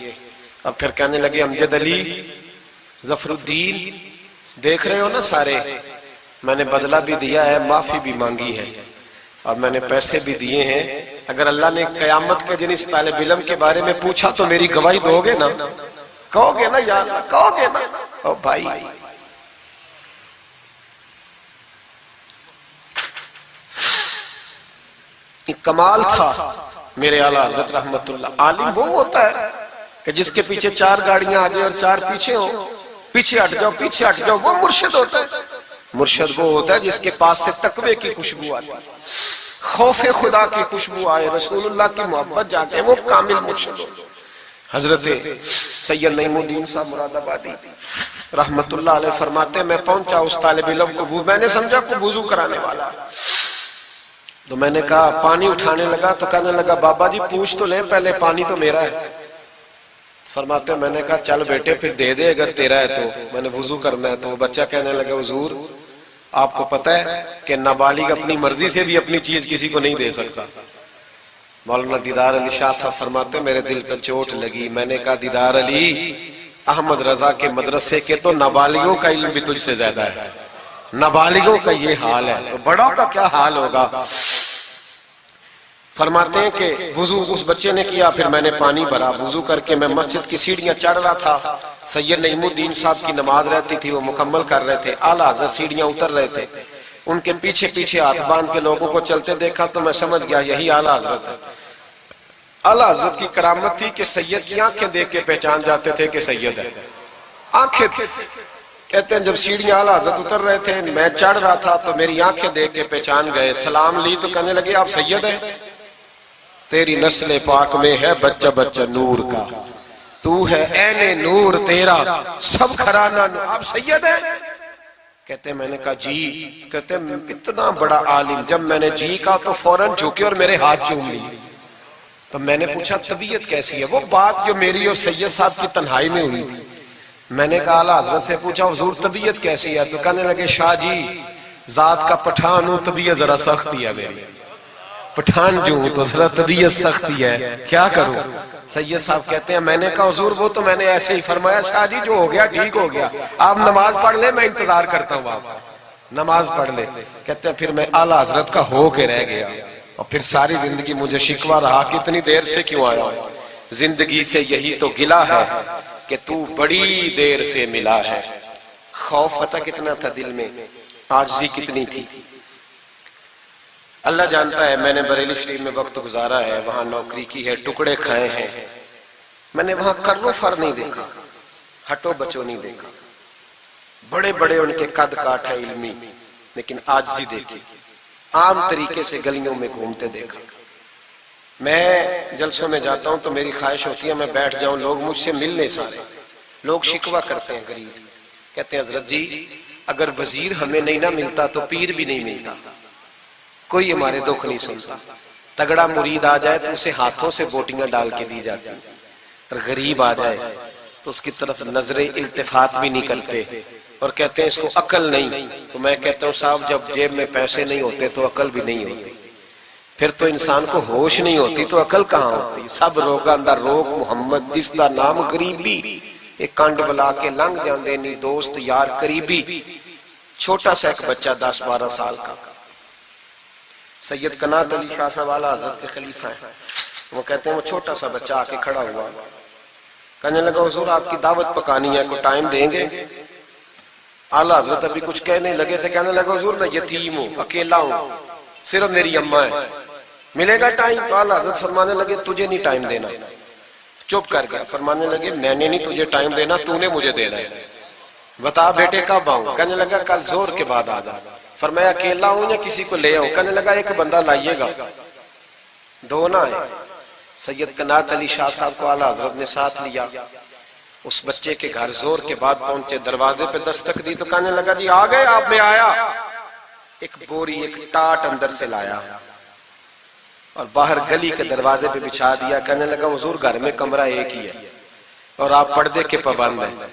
Speaker 1: اور پھر کہنے لگے امجد علی، ظفر الدین، دیکھ رہے ہو نا سارے، میں نے بدلہ بھی دیا ہے، معافی بھی مانگی ہے، اور میں نے پیسے بھی دیے ہیں۔ اگر اللہ نے قیامت کے دن اس طالب علم کے بارے میں پوچھا تو میری گواہی دو گے نا؟ کہو گے نا یار، کہو گے نا؟ او بھائی، کمال تھا میرے اعلیٰ حضرت رحمت اللہ۔ عالم وہ ہوتا ہے کہ جس کے پیچھے 4 گاڑیاں آگے اور 4 پیچھے ہوں، پیچھے ہٹ جاؤ پیچھے ہٹ جاؤ، وہ مرشد ہوتا ہے۔ مرشد وہ ہوتا ہے جس کے پاس سے تقوی کی خوشبو آتی، خوف خدا کی خوشبو آئے، رسول اللہ کی محبت جاتے، وہ کامل مرشد ہوتا ہے۔ حضرت سید نعیم الدین صاحب مراد آبادی رحمت اللہ علیہ فرماتے ہیں میں پہنچا اس طالب علم کو، میں نے سمجھا کو وضو کرانے والا، تو میں نے کہا پانی اٹھانے لگا تو کہنے لگا بابا جی پوچھ تو لیں پہلے، پانی تو میرا ہے۔ فرماتے ہیں میں نے کہا چل بیٹے پھر دے دے اگر تیرا ہے تو، میں نے وضو کرنا ہے۔ تو وہ بچہ کہنے لگا حضور آپ کو پتہ ہے کہ نابالغ اپنی مرضی سے بھی اپنی چیز کسی کو نہیں دے سکتا۔ مولانا دیدار علی شاہ صاحب فرماتے ہیں میرے دل پر چوٹ لگی، میں نے کہا دیدار علی، احمد رضا کے مدرسے کے تو نابالغوں کا علم بھی تجھ سے زیادہ ہے، نابالغوں کا یہ حال ہے تو بڑوں کا کیا حال ہوگا۔ فرماتے ہیں کہ وضو اس بچے نے کیا، پھر میں نے پانی بھرا، وضو کر کے میں مسجد کی سیڑھیاں چڑھ رہا تھا، سید نعیم الدین صاحب کی نماز رہتی تھی، وہ مکمل کر رہے تھے، اعلیٰ حضرت سیڑھیاں اتر رہے تھے، ان کے پیچھے پیچھے ہاتھ باندھ کے لوگوں کو چلتے دیکھا تو میں سمجھ گیا یہی اعلیٰ حضرت ہے۔ اعلیٰ حضرت کی کرامت تھی کہ سید کی آنکھیں دیکھ کے پہچان جاتے تھے کہ سید ہے، آنکھیں کہتے ہیں جب سیڑھیاں اعلیٰ حضرت اتر رہے تھے میں چڑھ رہا تھا تو میری آنکھیں دیکھ کے پہچان گئے، سلام لی تو کہنے لگے آپ سید ہیں، تیری نسل پاک میں ہے بچہ بچہ نور کا، تو ہے عین نور تیرا سب گھرانہ نور، آپ سید ہیں؟ کہتے ہیں میں نے کہا جی، کہتے ہیں اتنا بڑا عالم، جب میں نے جی کہا تو فوراً جھکے اور میرے ہاتھ چوم لیے۔ تو میں نے پوچھا طبیعت کیسی ہے؟ وہ بات جو میری اور سید صاحب کی تنہائی میں ہوئی تھی، میں نے کہا اعلیٰ حضرت سے پوچھا حضور طبیعت کیسی ہے؟ تو کہنے لگے شاہ جی ذات کا پٹھان ہوں، طبیعت ذرا سختی ہے میری، پٹھان جو ہوں تو ذرا طبیعت سختی ہے، کیا کروں؟ سید صاحب کہتے ہیں میں نے کہا حضور وہ تو میں نے ایسے ہی فرمایا، شاہ جی جو ہو گیا ٹھیک ہو گیا، آپ نماز پڑھ لیں میں انتظار کرتا ہوں، آپ نماز پڑھ لیں۔ کہتے ہیں پھر میں اعلیٰ حضرت کا ہو کے رہ گیا، اور پھر ساری زندگی مجھے شکوہ رہا کہ اتنی دیر سے کیوں آیا ہوں، زندگی سے یہی تو گلہ ہے کہ تو بڑی دیر سے ملا ہے۔ خوف پتہ کتنا تھا دل میں، عاجزی کتنی تھی۔ اللہ جانتا ہے میں نے بریلی شریف میں وقت گزارا ہے، وہاں نوکری کی ہے، ٹکڑے کھائے ہیں، میں نے وہاں کرو فر نہیں دیکھا، ہٹو بچو نہیں دیکھا، بڑے بڑے ان کے قد کاٹ ہے علمی، لیکن عاجزی دیکھی، عام طریقے سے گلیوں میں گھومتے دیکھا۔ میں جلسوں میں جاتا ہوں تو میری خواہش ہوتی ہے میں بیٹھ جاؤں، لوگ مجھ سے ملنے سارے، لوگ شکوہ کرتے ہیں غریب، کہتے ہیں حضرت جی اگر وزیر ہمیں نہیں نہ ملتا تو پیر بھی نہیں ملتا، کوئی ہمارے دکھ نہیں سنتا، تگڑا مرید آ جائے تو اسے ہاتھوں سے بوٹیاں ڈال کے دی جاتی، اور غریب آ جائے تو اس کی طرف نظر التفات بھی نہیں کرتے، اور کہتے ہیں اس کو عقل نہیں۔ تو میں کہتا ہوں صاحب جب جیب میں پیسے نہیں ہوتے تو عقل بھی نہیں ہوتی، پھر تو انسان کو ہوش نہیں ہوتی تو عقل کہاں ہوتی؟ سب روگاں دا روگ محمد جس دا نام غریبی، ایک کانڈ بلا کے لنگ جاندے نہیں دوست یار قریبی۔ چھوٹا سا ایک بچہ 10-12 سال کا، سید قنات علی شاہ صاحب اعلیٰ حضرت کے خلیفہ ہیں، وہ کہتے ہیں وہ چھوٹا سا بچہ آ کے کھڑا ہوا، کہنے لگا حضور آپ کی دعوت پکانی ہے، کوئی ٹائم دیں گے؟ اعلیٰ حضرت ابھی کچھ کہنے لگے تھے، کہنے لگا حضور میں یتیم ہوں، اکیلا ہوں، صرف میری اماں ہے، ملے گا ٹائم؟ تو اعلیٰ حضرت فرمانے لگے تجھے نہیں ٹائم دینا، چپ کر گیا، فرمانے لگے میں نے نہیں تجھے ٹائم دینا، تو نے مجھے دینا ہے، بتا بیٹے کب آؤں؟ کہنے لگا کل زور کے بعد آ جا۔ فرمایا اکیلا ہوں یا کسی کو لے آؤں؟ کہنے لگا ایک بندہ لائیے گا، دو نہ ہے۔ سید قنات علی شاہ صاحب کو اعلیٰ حضرت نے ساتھ لیا، اس بچے کے گھر زور کے بعد پہنچے، دروازے پہ دستک دی تو کہنے لگا جی آ گئے آپ؟ میں آیا، ایک بوری ایک ٹاٹ اندر سے لایا اور باہر گلی کے دروازے پہ بچھا دیا، کہنے لگا حضور گھر میں کمرہ ایک ہی ہے اور آپ پردے کے پابند ہیں،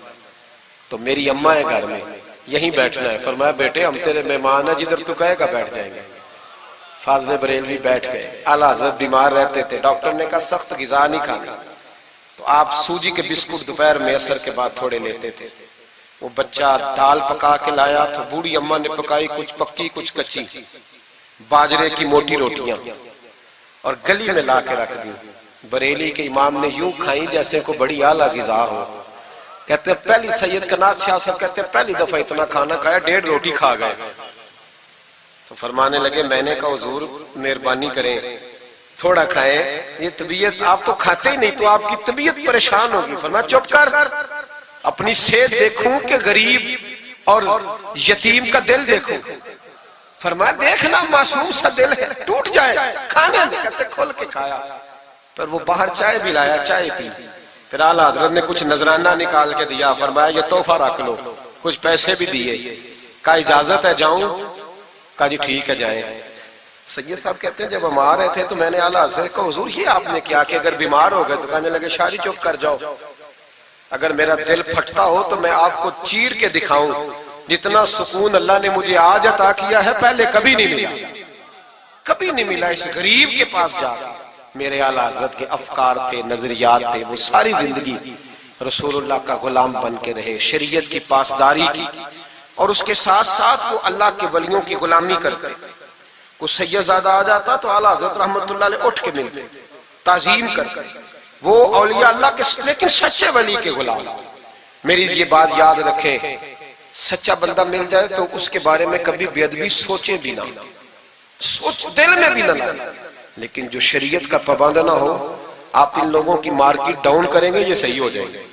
Speaker 1: تو میری اماں ہے گھر میں، یہیں بیٹھنا ہے۔ فرمایا بیٹے ہم تیرے مہمان ہیں، جدھر تو کہے گا بیٹھ جائیں گے۔ فاضل بریلوی بیٹھ گئے، اعلیٰ حضرت بیمار رہتے تھے، ڈاکٹر نے کہا سخت غذا نہیں کھانا، تو آپ سوجی کے بسکٹ دوپہر میں عصر کے بعد تھوڑے لیتے تھے۔ وہ بچہ دال پکا کے لایا تو بوڑھی اماں نے پکائی، کچھ پکی کچھ کچی، باجرے کی موٹی روٹیاں، اور گلی میں لا کے رکھ دی۔ بریلی کے امام نے یوں کھائیں جیسے کو بڑی اعلیٰ غذا ہو۔ کہتے ہیں پہلی سید قنات شاہ صاحب کہتے ہیں پہلی دفعہ اتنا کھانا کھایا، 1.5 روٹی کھا گئے۔ تو فرمانے لگے میں نے کہا حضور مہربانی کریں تھوڑا کھائیں، یہ طبیعت آپ تو کھاتے ہی نہیں تو آپ کی طبیعت پریشان ہوگی۔ فرمایا چپ کر، اپنی صحت دیکھوں کہ غریب اور یتیم کا دل دیکھوں؟ فرمایا دیکھنا معصوم سا دل ہے، ٹوٹ جائے کھانے میں۔ کہتے کھل کے کھایا، پھر وہ باہر چائے بھی لایا، چائے پی، پھر اعلیٰ حضرت نے کچھ نذرانہ نکال کے دیا، فرمایا یہ تحفہ رکھ لو، کچھ پیسے بھی دیے، کہا اجازت ہے جاؤں؟ کہا جی ٹھیک ہے جائیں۔ سید صاحب کہتے ہیں جب ہم آ رہے تھے تو میں نے اعلیٰ حضرت کو حضور یہ آپ نے کیا کہ اگر بیمار ہو گئے؟ تو کہنے لگے شاہ جی چپ کر جاؤ، اگر میرا دل پھٹتا ہو تو میں آپ کو چیر کے دکھاؤں، جتنا سکون اللہ نے مجھے آج عطا کیا ہے پہلے کبھی نہیں ملا، کبھی نہیں ملا۔ اس غریب کے پاس جا، میرے اعلیٰ حضرت کے افکار تھے، نظریات تھے، وہ ساری زندگی رسول اللہ کا غلام بن کے رہے، شریعت کی پاسداری کی، اور اس کے ساتھ ساتھ وہ اللہ کے ولیوں کی غلامی کرتے۔ کوئی سید زادہ آ جاتا تو اعلیٰ حضرت رحمت اللہ علیہ اٹھ کے ملتے، تعظیم کرتے، وہ اولیاء اللہ کے لیکن سچے ولی کے غلام۔ میری یہ بات یاد رکھیں، سچا بندہ مل جائے تو اس کے بارے میں کبھی بے ادبی سوچے بھی نہ، سوچ دل میں بھی نہ لائے، لیکن جو شریعت کا پابند نہ ہو، آپ ان لوگوں کی مارکیٹ ڈاؤن کریں گے یہ صحیح ہو جائیں گے،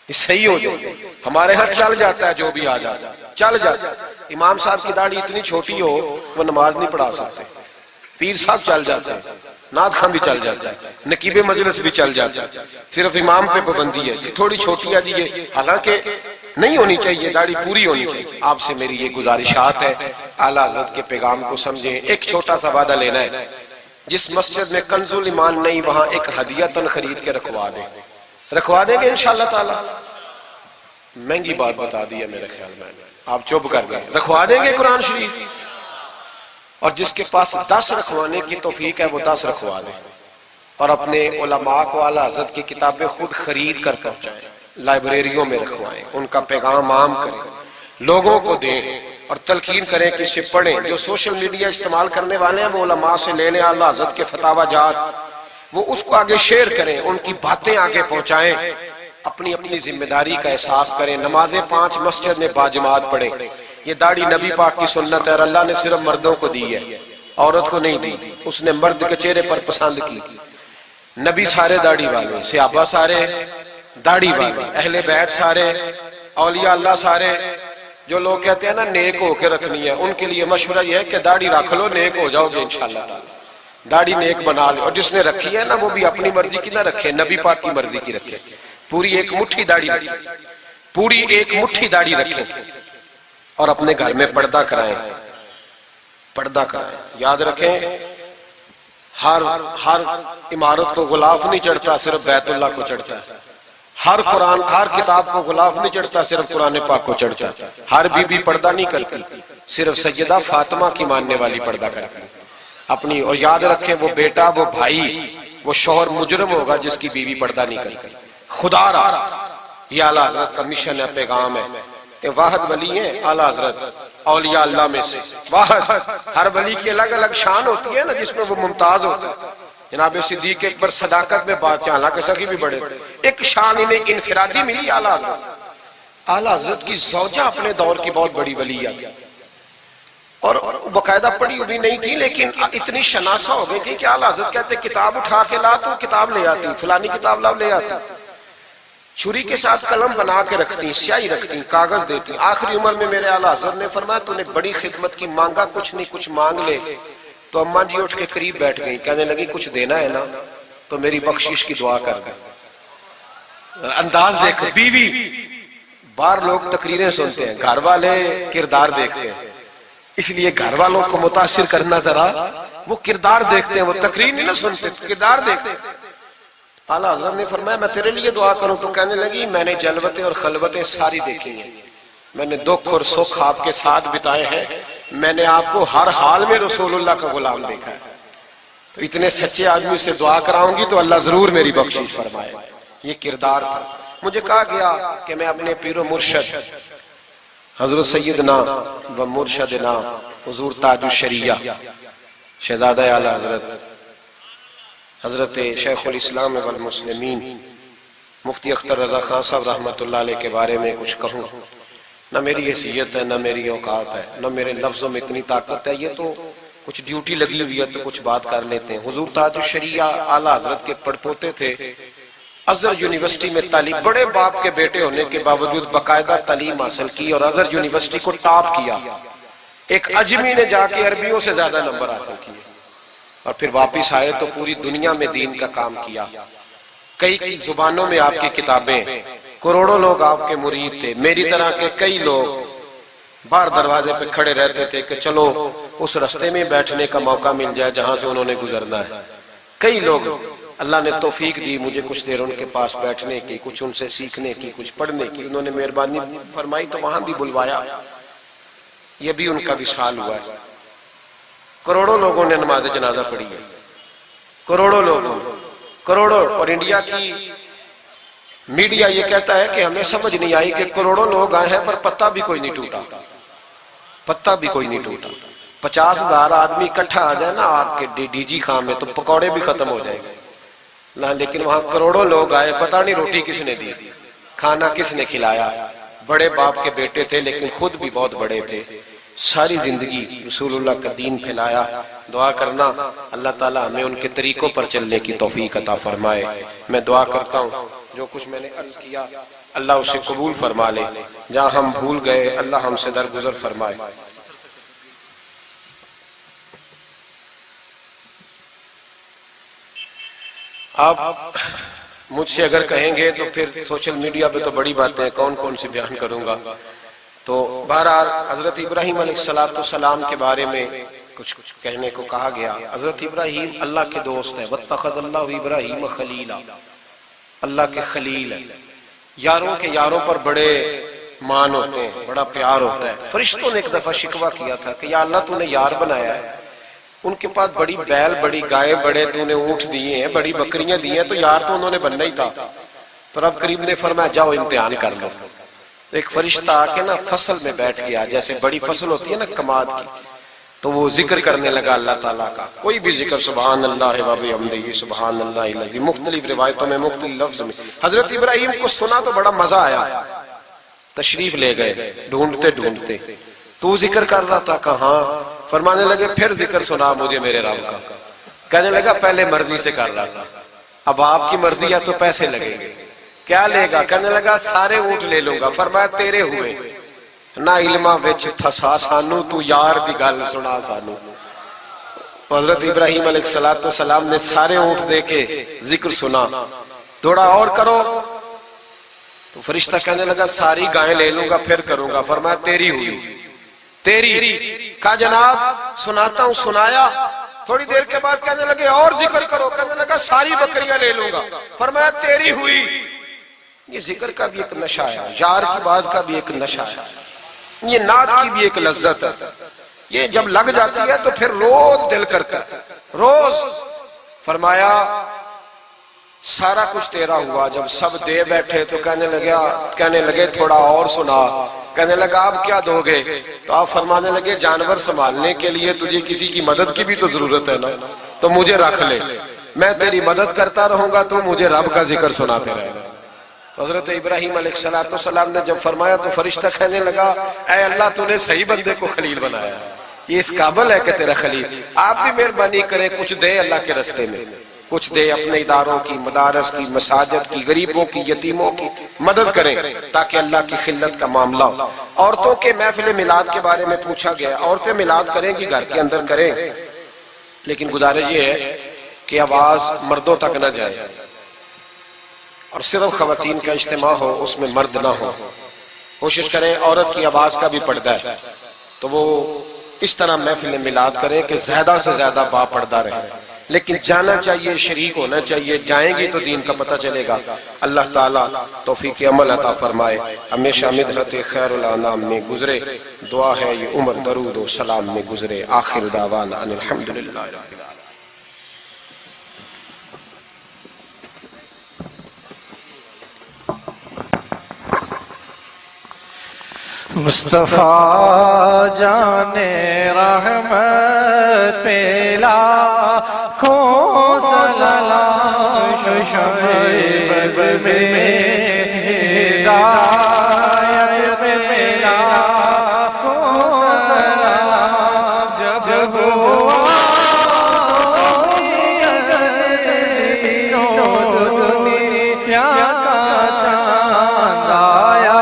Speaker 1: یہ صحیح ہو جائیں گے۔ ہمارے ہاں چل جاتا ہے جو بھی آ جاتا ہے، چل جاتا ہے۔ امام صاحب کی داڑھی اتنی چھوٹی ہو وہ نماز نہیں پڑھا سکتے، پیر صاحب چل جاتے ہیں، نعت خواں بھی چل جاتا ہے، نقیب مجلس بھی چل جاتا ہے، صرف امام پہ پابندی ہے جی تھوڑی چھوٹی ہے جی یہ، حالانکہ نہیں ہونی چاہیے، داڑھی پوری ہونی چاہیے۔ آپ سے میری یہ گزارشات ہے، اعلیٰ حضرت کے پیغام کو سمجھیں۔ ایک چھوٹا سا وعدہ لینا ہے، جس مسجد میں کنز الایمان نہیں وہاں ایک ہدیہ خرید کے رکھوا دیں، رکھوا دیں گے انشاءاللہ تعالی؟ مہنگی بات بتا دی ہے میرے خیال میں، آپ چپ کر گئے، رکھوا دیں گے قرآن شریف؟ اور جس کے پاس 10 رکھوانے کی توفیق ہے وہ 10 رکھوا دیں، اور اپنے علماء کو اعلیٰ حضرت کی کتابیں خود خرید کر پہنچائیں، لائبریریوں میں رکھوائیں، ان کا پیغام عام کریں، لوگوں کو دیں اور تلقین کریں کہ اسے پڑھیں۔ جو سوشل میڈیا استعمال کرنے والے ہیں وہ علماء سے لے لیں، اعلیٰ حضرت کے فتاوی جات، وہ اس کو آگے شیئر کریں، ان کی باتیں آگے پہنچائیں، اپنی اپنی ذمہ داری کا احساس کریں۔ نمازیں 5 مسجد میں باجماعت پڑھیں۔ یہ داڑھی نبی پاک کی سنت ہے اور اللہ نے صرف مردوں کو دی ہے، عورت کو نہیں دی، اس نے مرد کے چہرے پر پسند کی۔ نبی سارے داڑھی والے، صحابہ سارے داڑھی والے، اہل بیت سارے، اولیاء اللہ سارے۔ جو لوگ کہتے ہیں نا نیک ہو کے رکھنی ہے، ان کے لیے مشورہ یہ ہے کہ داڑھی رکھ لو، نیک ہو جاؤ گے انشاءاللہ تعالی۔ داڑھی نیک بنا لے، اور جس نے رکھی ہے نا وہ بھی اپنی مرضی کی نہ رکھے، نبی پاک کی مرضی کی رکھے۔ پوری ایک مٹھی داڑھی رکھے، پوری ایک مٹھی داڑھی رکھے، اور اپنے گھر میں پردہ کرائیں، پردہ کرائیں۔ یاد رکھیں ہر عمارت کو غلاف نہیں چڑھتا، صرف بیت اللہ کو چڑھتا ہے۔ ہر قرآن، ہر کتاب کو غلاف نہیں چڑھتا، صرف قرآن پاک کو چڑھتا ہے۔ ہر بی بی پردہ نہیں کرتی، صرف سیدہ فاطمہ کی ماننے والی پردہ کرتی اپنی۔ اور یاد رکھیں وہ بیٹا، وہ بھائی، وہ شوہر مجرم ہوگا جس کی بیوی پردہ نہیں کرتی۔ خدا را یہ اعلیٰ حضرت کا مشن ہے، پیغام ہے۔ یہ واحد ولی ہیں اعلیٰ حضرت اولیاء اللہ میں سے، واحد۔ ہر ولی کی الگ الگ شان ہوتی ہے نا، جس میں وہ ممتاز ہوتا ہے۔ جناب صدیق اکبر صداقت میں بات، حالانکہ سخی بھی بڑے، ایک شان انہیں انفرادی ملی اعلیٰ حضرت۔ اعلیٰ حضرت کی زوجہ اپنے دور کی بہت بڑی ولیہ تھی، اور باقاعدہ پڑھی ہوئی نہیں تھی، لیکن اتنی شناسہ ہو گئی تھی کہ اعلیٰ حضرت کہتے کتاب اٹھا کے لا تو کتاب لے آتی، فلانی کتاب لاؤ لے آتی۔ چھری کے ساتھ قلم بنا کے رکھتی، سیاہی رکھتی، کاغذ دیتی۔ آخری عمر میں میرے اعلیٰ حضرت نے فرمایا تو نے بڑی خدمت کی، مانگا کچھ نہیں، کچھ مانگ لے۔ تو اماں جی اٹھ کے قریب بیٹھ گئی، کہنے لگی کچھ دینا ہے نا تو میری بخشش کی دعا کر دے۔ انداز دیکھو، بیوی، باہر لوگ تقریریں سنتے ہیں، گھر والے کردار دیکھتے ہیں، اس لیے گھر والوں کو متاثر کرنا ذرا، وہ کردار دیکھتے ہیں، وہ تقریر نہیں نہ سنتے، کردار دیکھتے ہیں۔ اعلیٰ حضرت نے فرمایا میں تیرے لیے دعا کروں؟ تو کہنے لگی میں نے جلوتیں اور خلوتیں ساری دیکھی ہیں، میں نے دکھ اور سکھ آپ کے ساتھ بتائے ہیں، میں نے آپ کو ہر حال میں رسول اللہ کا غلام دیکھا ہے، تو اتنے سچے آدمی سے دعا کراؤں گی تو اللہ ضرور میری بخشش فرمائے۔ یہ کردار تھا۔ مجھے کہا گیا کہ میں اپنے پیر و مرشد حضرت سیدنا و مرشدنا حضور تاج الشریعہ شہزادہ اعلیٰ حضرت حضرت شیخ الاسلام والمسلمین مفتی اختر رضا خان صاحب رحمۃ اللہ علیہ کے بارے میں کچھ کہوں۔ نہ میری حیثیت ہے، نہ میری اوقات ہے، نہ میرے لفظوں میں اتنی طاقت ہے، یہ تو کچھ ڈیوٹی لگی ہوئی ہے تو کچھ بات کر لیتے ہیں۔ حضور تاج الشریعہ اعلیٰ حضرت کے پڑپوتے تھے، ازہر یونیورسٹی میں تعلیم، بڑے باپ کے بیٹے ہونے کے باوجود باقاعدہ تعلیم حاصل کی اور ازہر یونیورسٹی کو ٹاپ کیا۔ ایک اجمی نے جا کے عربیوں سے زیادہ نمبر حاصل کیے، اور پھر واپس آئے تو پوری دنیا میں دین کا کام کیا۔ کئی زبانوں میں آپ کی کتابیں، کروڑوں لوگ آپ کے مرید تھے۔ میری طرح کے کئی لوگ باہر دروازے پہ کھڑے رہتے تھے کہ چلو اس رستے میں بیٹھنے کا موقع مل جائے جہاں سے انہوں نے گزرنا ہے۔ کئی لوگ اللہ نے توفیق دی مجھے کچھ دیر ان کے پاس بیٹھنے کی، کچھ ان سے سیکھنے کی، کچھ پڑھنے کی، انہوں نے مہربانی فرمائی تو وہاں بھی بلوایا، یہ بھی ان کا وصال ہوا ہے۔ کروڑوں لوگوں نے نماز جنازہ پڑھی ہے، کروڑوں لوگوں، کروڑوں۔ اور انڈیا کی میڈیا یہ کہتا ہے کہ ہمیں سمجھ نہیں آئی کہ کروڑوں لوگ آئے ہیں پر پتہ بھی کوئی نہیں ٹوٹا، پتہ بھی کوئی نہیں ٹوٹا۔ 50,000 آدمی اکٹھا آ جائے نا آپ کے ڈی جی خان میں تو پکوڑے بھی ختم ہو جائیں گے، لیکن وہاں کروڑوں لوگ آئے، پتہ نہیں روٹی کس نے دی، کھانا کس نے کھلایا۔ بڑے باپ کے بیٹے تھے لیکن خود بھی بہت بڑے تھے، ساری زندگی رسول اللہ کا دین پھیلایا۔ دعا کرنا اللہ تعالی ہمیں ان کے طریقوں پر چلنے کی توفیق عطا فرمائے۔ میں دعا کرتا ہوں جو کچھ میں نے عرض کیا اللہ اسے قبول فرما لے، جہاں ہم بھول گئے اللہ ہم سے درگزر فرمائے۔ آپ مجھ سے اگر کہیں گے تو پھر سوشل میڈیا پہ تو بڑی باتیں کون کون سی بیان کروں گا، تو بہرحال حضرت ابراہیم علیہ السلام کے بارے میں کچھ کہنے کو کہا گیا۔ حضرت ابراہیم اللہ کے دوست ہیں، واتخذ اللہ ابراہیم خلیلا، اللہ کے خلیل ہیں۔ یاروں کے یاروں پر بڑے مان ہوتے ہیں، بڑا پیار ہوتا ہے۔ فرشتوں نے ایک دفعہ شکوہ کیا تھا کہ یا اللہ تو نے یار بنایا ہے، ان کے پاس بڑی بیل، بڑی گائے، بڑے تو نے اونٹ دیے ہیں، بڑی بکریاں دی ہیں، تو یار تو انہوں نے بننا ہی تھا۔ تو رب کریم نے فرمایا جاؤ امتحان کر لو۔ تو ایک فرشتہ آ کے نا فصل میں بیٹھ گیا، جیسے بڑی فصل ہوتی ہے نا کماد کی، تو وہ ذکر کرنے لگا اللہ تعالیٰ کا، کوئی بھی ذکر، سبحان اللہ و بحمدہ سبحان اللہ العظیم، مختلف روایتوں میں مختلف لفظ میں۔ حضرت ابراہیم کو سنا تو بڑا مزہ آیا، تشریف لے گئے ڈھونڈتے ڈھونڈتے۔ تو ذکر کر رہا تھا، کہاں فرمانے لگے پھر ذکر سنا مجھے میرے رب کا. کہنے لگا پہلے مرضی سے کر رہا تھا, اب آپ کی مرضی ہے تو پیسے لگیں گے. کیا لے گا؟ کہنے لگا سارے اونٹ لے لوں گا. فرمایا تیرے ہوئے نہ علمہ وچ تھسا سانو, تو یار دی گل سنا سانو. حضرت ابراہیم علیہ السلام نے سارے اونٹ دے کے ذکر سنا. تھوڑا اور کرو. تو فرشتہ کہنے لگا ساری گائیں لے لوں گا پھر کروں گا. فرمایا تیری ہوئی, تیری. کہا جناب سناتا ہوں. سنایا. تھوڑی دیر کے بعد کہنے لگے اور ذکر کرو. کہنے لگا ساری بکریاں لے لوں گا. فرمایا تیری ہوئی. یہ ذکر کا بھی ایک نشہ ہے, یار کی بات کا بھی ایک نشہ ہے, یہ نعت کی بھی ایک لذت ہے. یہ جب لگ جاتی ہے تو پھر روز دل کرتا ہے, روز. فرمایا سارا کچھ تیرا ہوا. جب سب دے بیٹھے تو کہنے لگے تھوڑا اور سنا. کہنے لگا آپ کیا دو گے؟ تو آپ فرمانے لگے جانور سنبھالنے کے لیے تجھے کسی کی مدد کی بھی تو ضرورت ہے نا, تو مجھے رکھ لے, میں تیری مدد کرتا رہوں گا, تو مجھے رب کا ذکر سناتے رہے. حضرت ابراہیم علیہ السلام نے جب فرمایا تو فرشتہ کہنے لگا اے اللہ تو نے صحیح بندے کو خلیل بنایا, یہ اس قابل ہے کہ تیرا خلیل. آپ بھی مہربانی کریں کچھ دے اللہ کے رستے میں, کچھ دے اپنے اداروں کی, مدارس کی, مساجد کی, غریبوں کی, یتیموں کی مدد کریں تاکہ اللہ کی خلت کا معاملہ ہو. عورتوں کے محفل میلاد کے بارے میں پوچھا گیا. عورتیں میلاد کریں گی گھر کے اندر کریں, لیکن گزارش یہ ہے کہ آواز مردوں تک نہ جائے, اور صرف خواتین کا اجتماع ہو, اس میں مرد نہ ہو. کوشش کریں عورت کی آواز کا بھی پردہ ہے تو وہ اس طرح محفل میلاد کریں کہ زیادہ سے زیادہ با پردہ رہے, لیکن جانا چاہیے, شریک ہونا چاہیے. جائیں گی تو دین کا پتہ چلے گا. اللہ تعالیٰ توفیق عمل عطا فرمائے. ہمیشہ مدحت خیر الانام میں گزرے. دعا ہے یہ عمر درود و سلام میں گزرے. آخر دعوانا ان الحمدللہ رب العالمین.
Speaker 2: مصطفیٰ جان رحمت پہ لاکھوں سلام, شعیب میں ہدایت پہ لاکھوں سلام. جب ہوا دنیا کا چاند آیا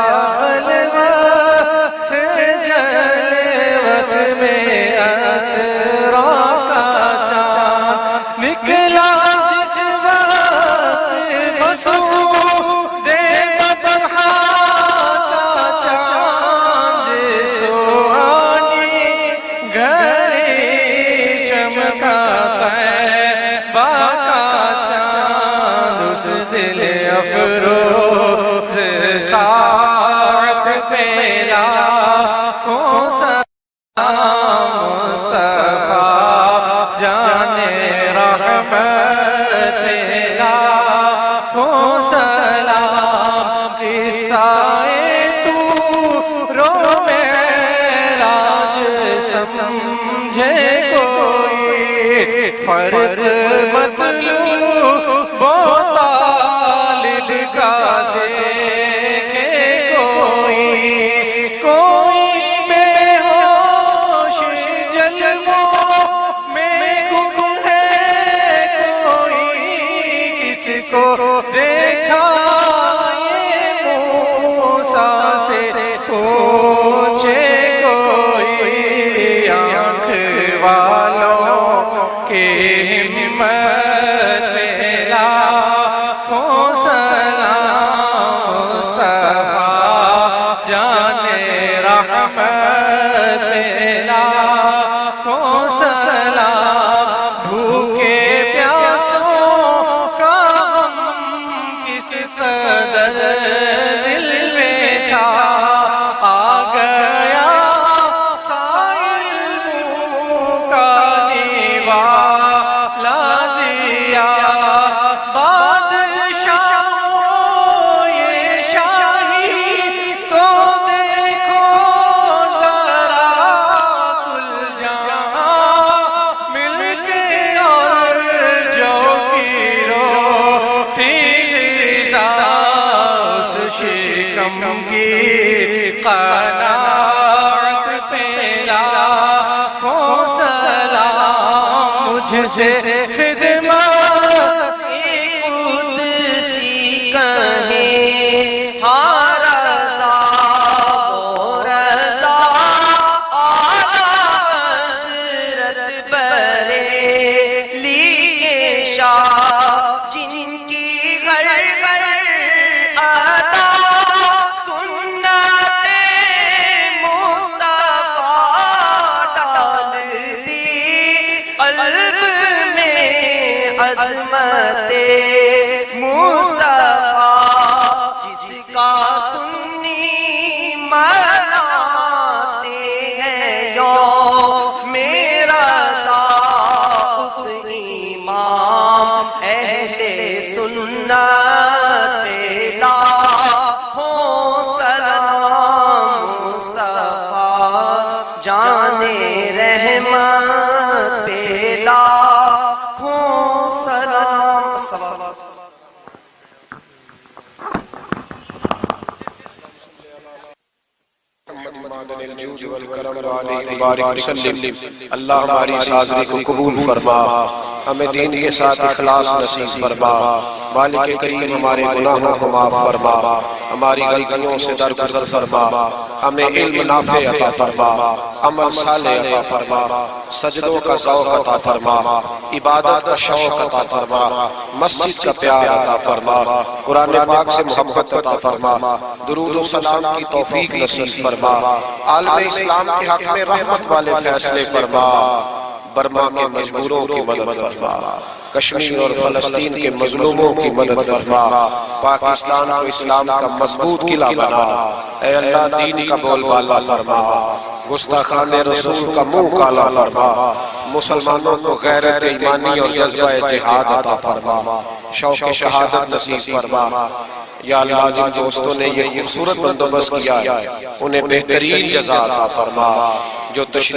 Speaker 2: دل افروز ساعت پہ لاکھوں سلام. مصطفیٰ جان رحمت پہ لاکھوں سلام. قصہ طور معراج سمجھے کوئی, فرق مطلوب طالب کا دیکھے کوئی بے ہوش جلووں میں گم ہے, کوئی کس کو دیکھا یہ موسیٰ سے پوچھے کوئی. آنکھ والوں کے ہمت دل میں تھا, آ گیا سائل کا نیوالا دیا. بادشاہ یہ شاہی تو دیکھو ذرا, کل جہاں مل کے اور جو پیرو شکم کی قناعت پہ لاکھوں سے خدمت قدسی کہیں ہاں رضا و رضا اعلیٰ حضرت بریلی کے شاہ جن کی گھر گھر عطا سنت مصطفیٰ ڈال دی قلب میں عظمت مصطفیٰ جس کا سنی مناتے ہیں یوم رضا اس امام اہل سنت لاکھوں سلام مصطفیٰ جانے رحمت پہ لاکھوں سلام
Speaker 1: اللہ ہماری اس حاضری کو قبول فرما، ہمیں دین کے ساتھ اخلاص نصیب فرما، مالک کریم ہمارے گناہوں کو معاف فرما، ہماری غلطیوں سے درگزر فرما، ہمیں علم نافع عطا فرما، عمل صالح عطا فرما، سجدوں کا ذوق عطا فرما، عبادت کا شوق عطا فرما، مسجد کا پیار عطا فرما، قرآن پاک سے محبت عطا فرما، درود و سلام کی توفیق نصیب فرما، عالم اسلام کے حق میں رحمت والے فیصلے فرما، برما کے مجبوروں کی مدد فرما، کشمیر اور فلسطین کے مظلوموں کی مدد فرما، پاکستان کو اسلام کا مضبوط قلعہ بنا، اے اللہ دین کا بول بالا فرما، گستاخان رسول کا منہ کالا فرما، مسلمانوں کو غیرت ایمانی اور جذبہ جہاد عطا فرما، شوق شہادت نصیب فرما۔ یا اللہ جن دوستوں نے یہ خوبصورت بندوبست کیا انہیں بہترین جزا عطا فرما، جو تشریف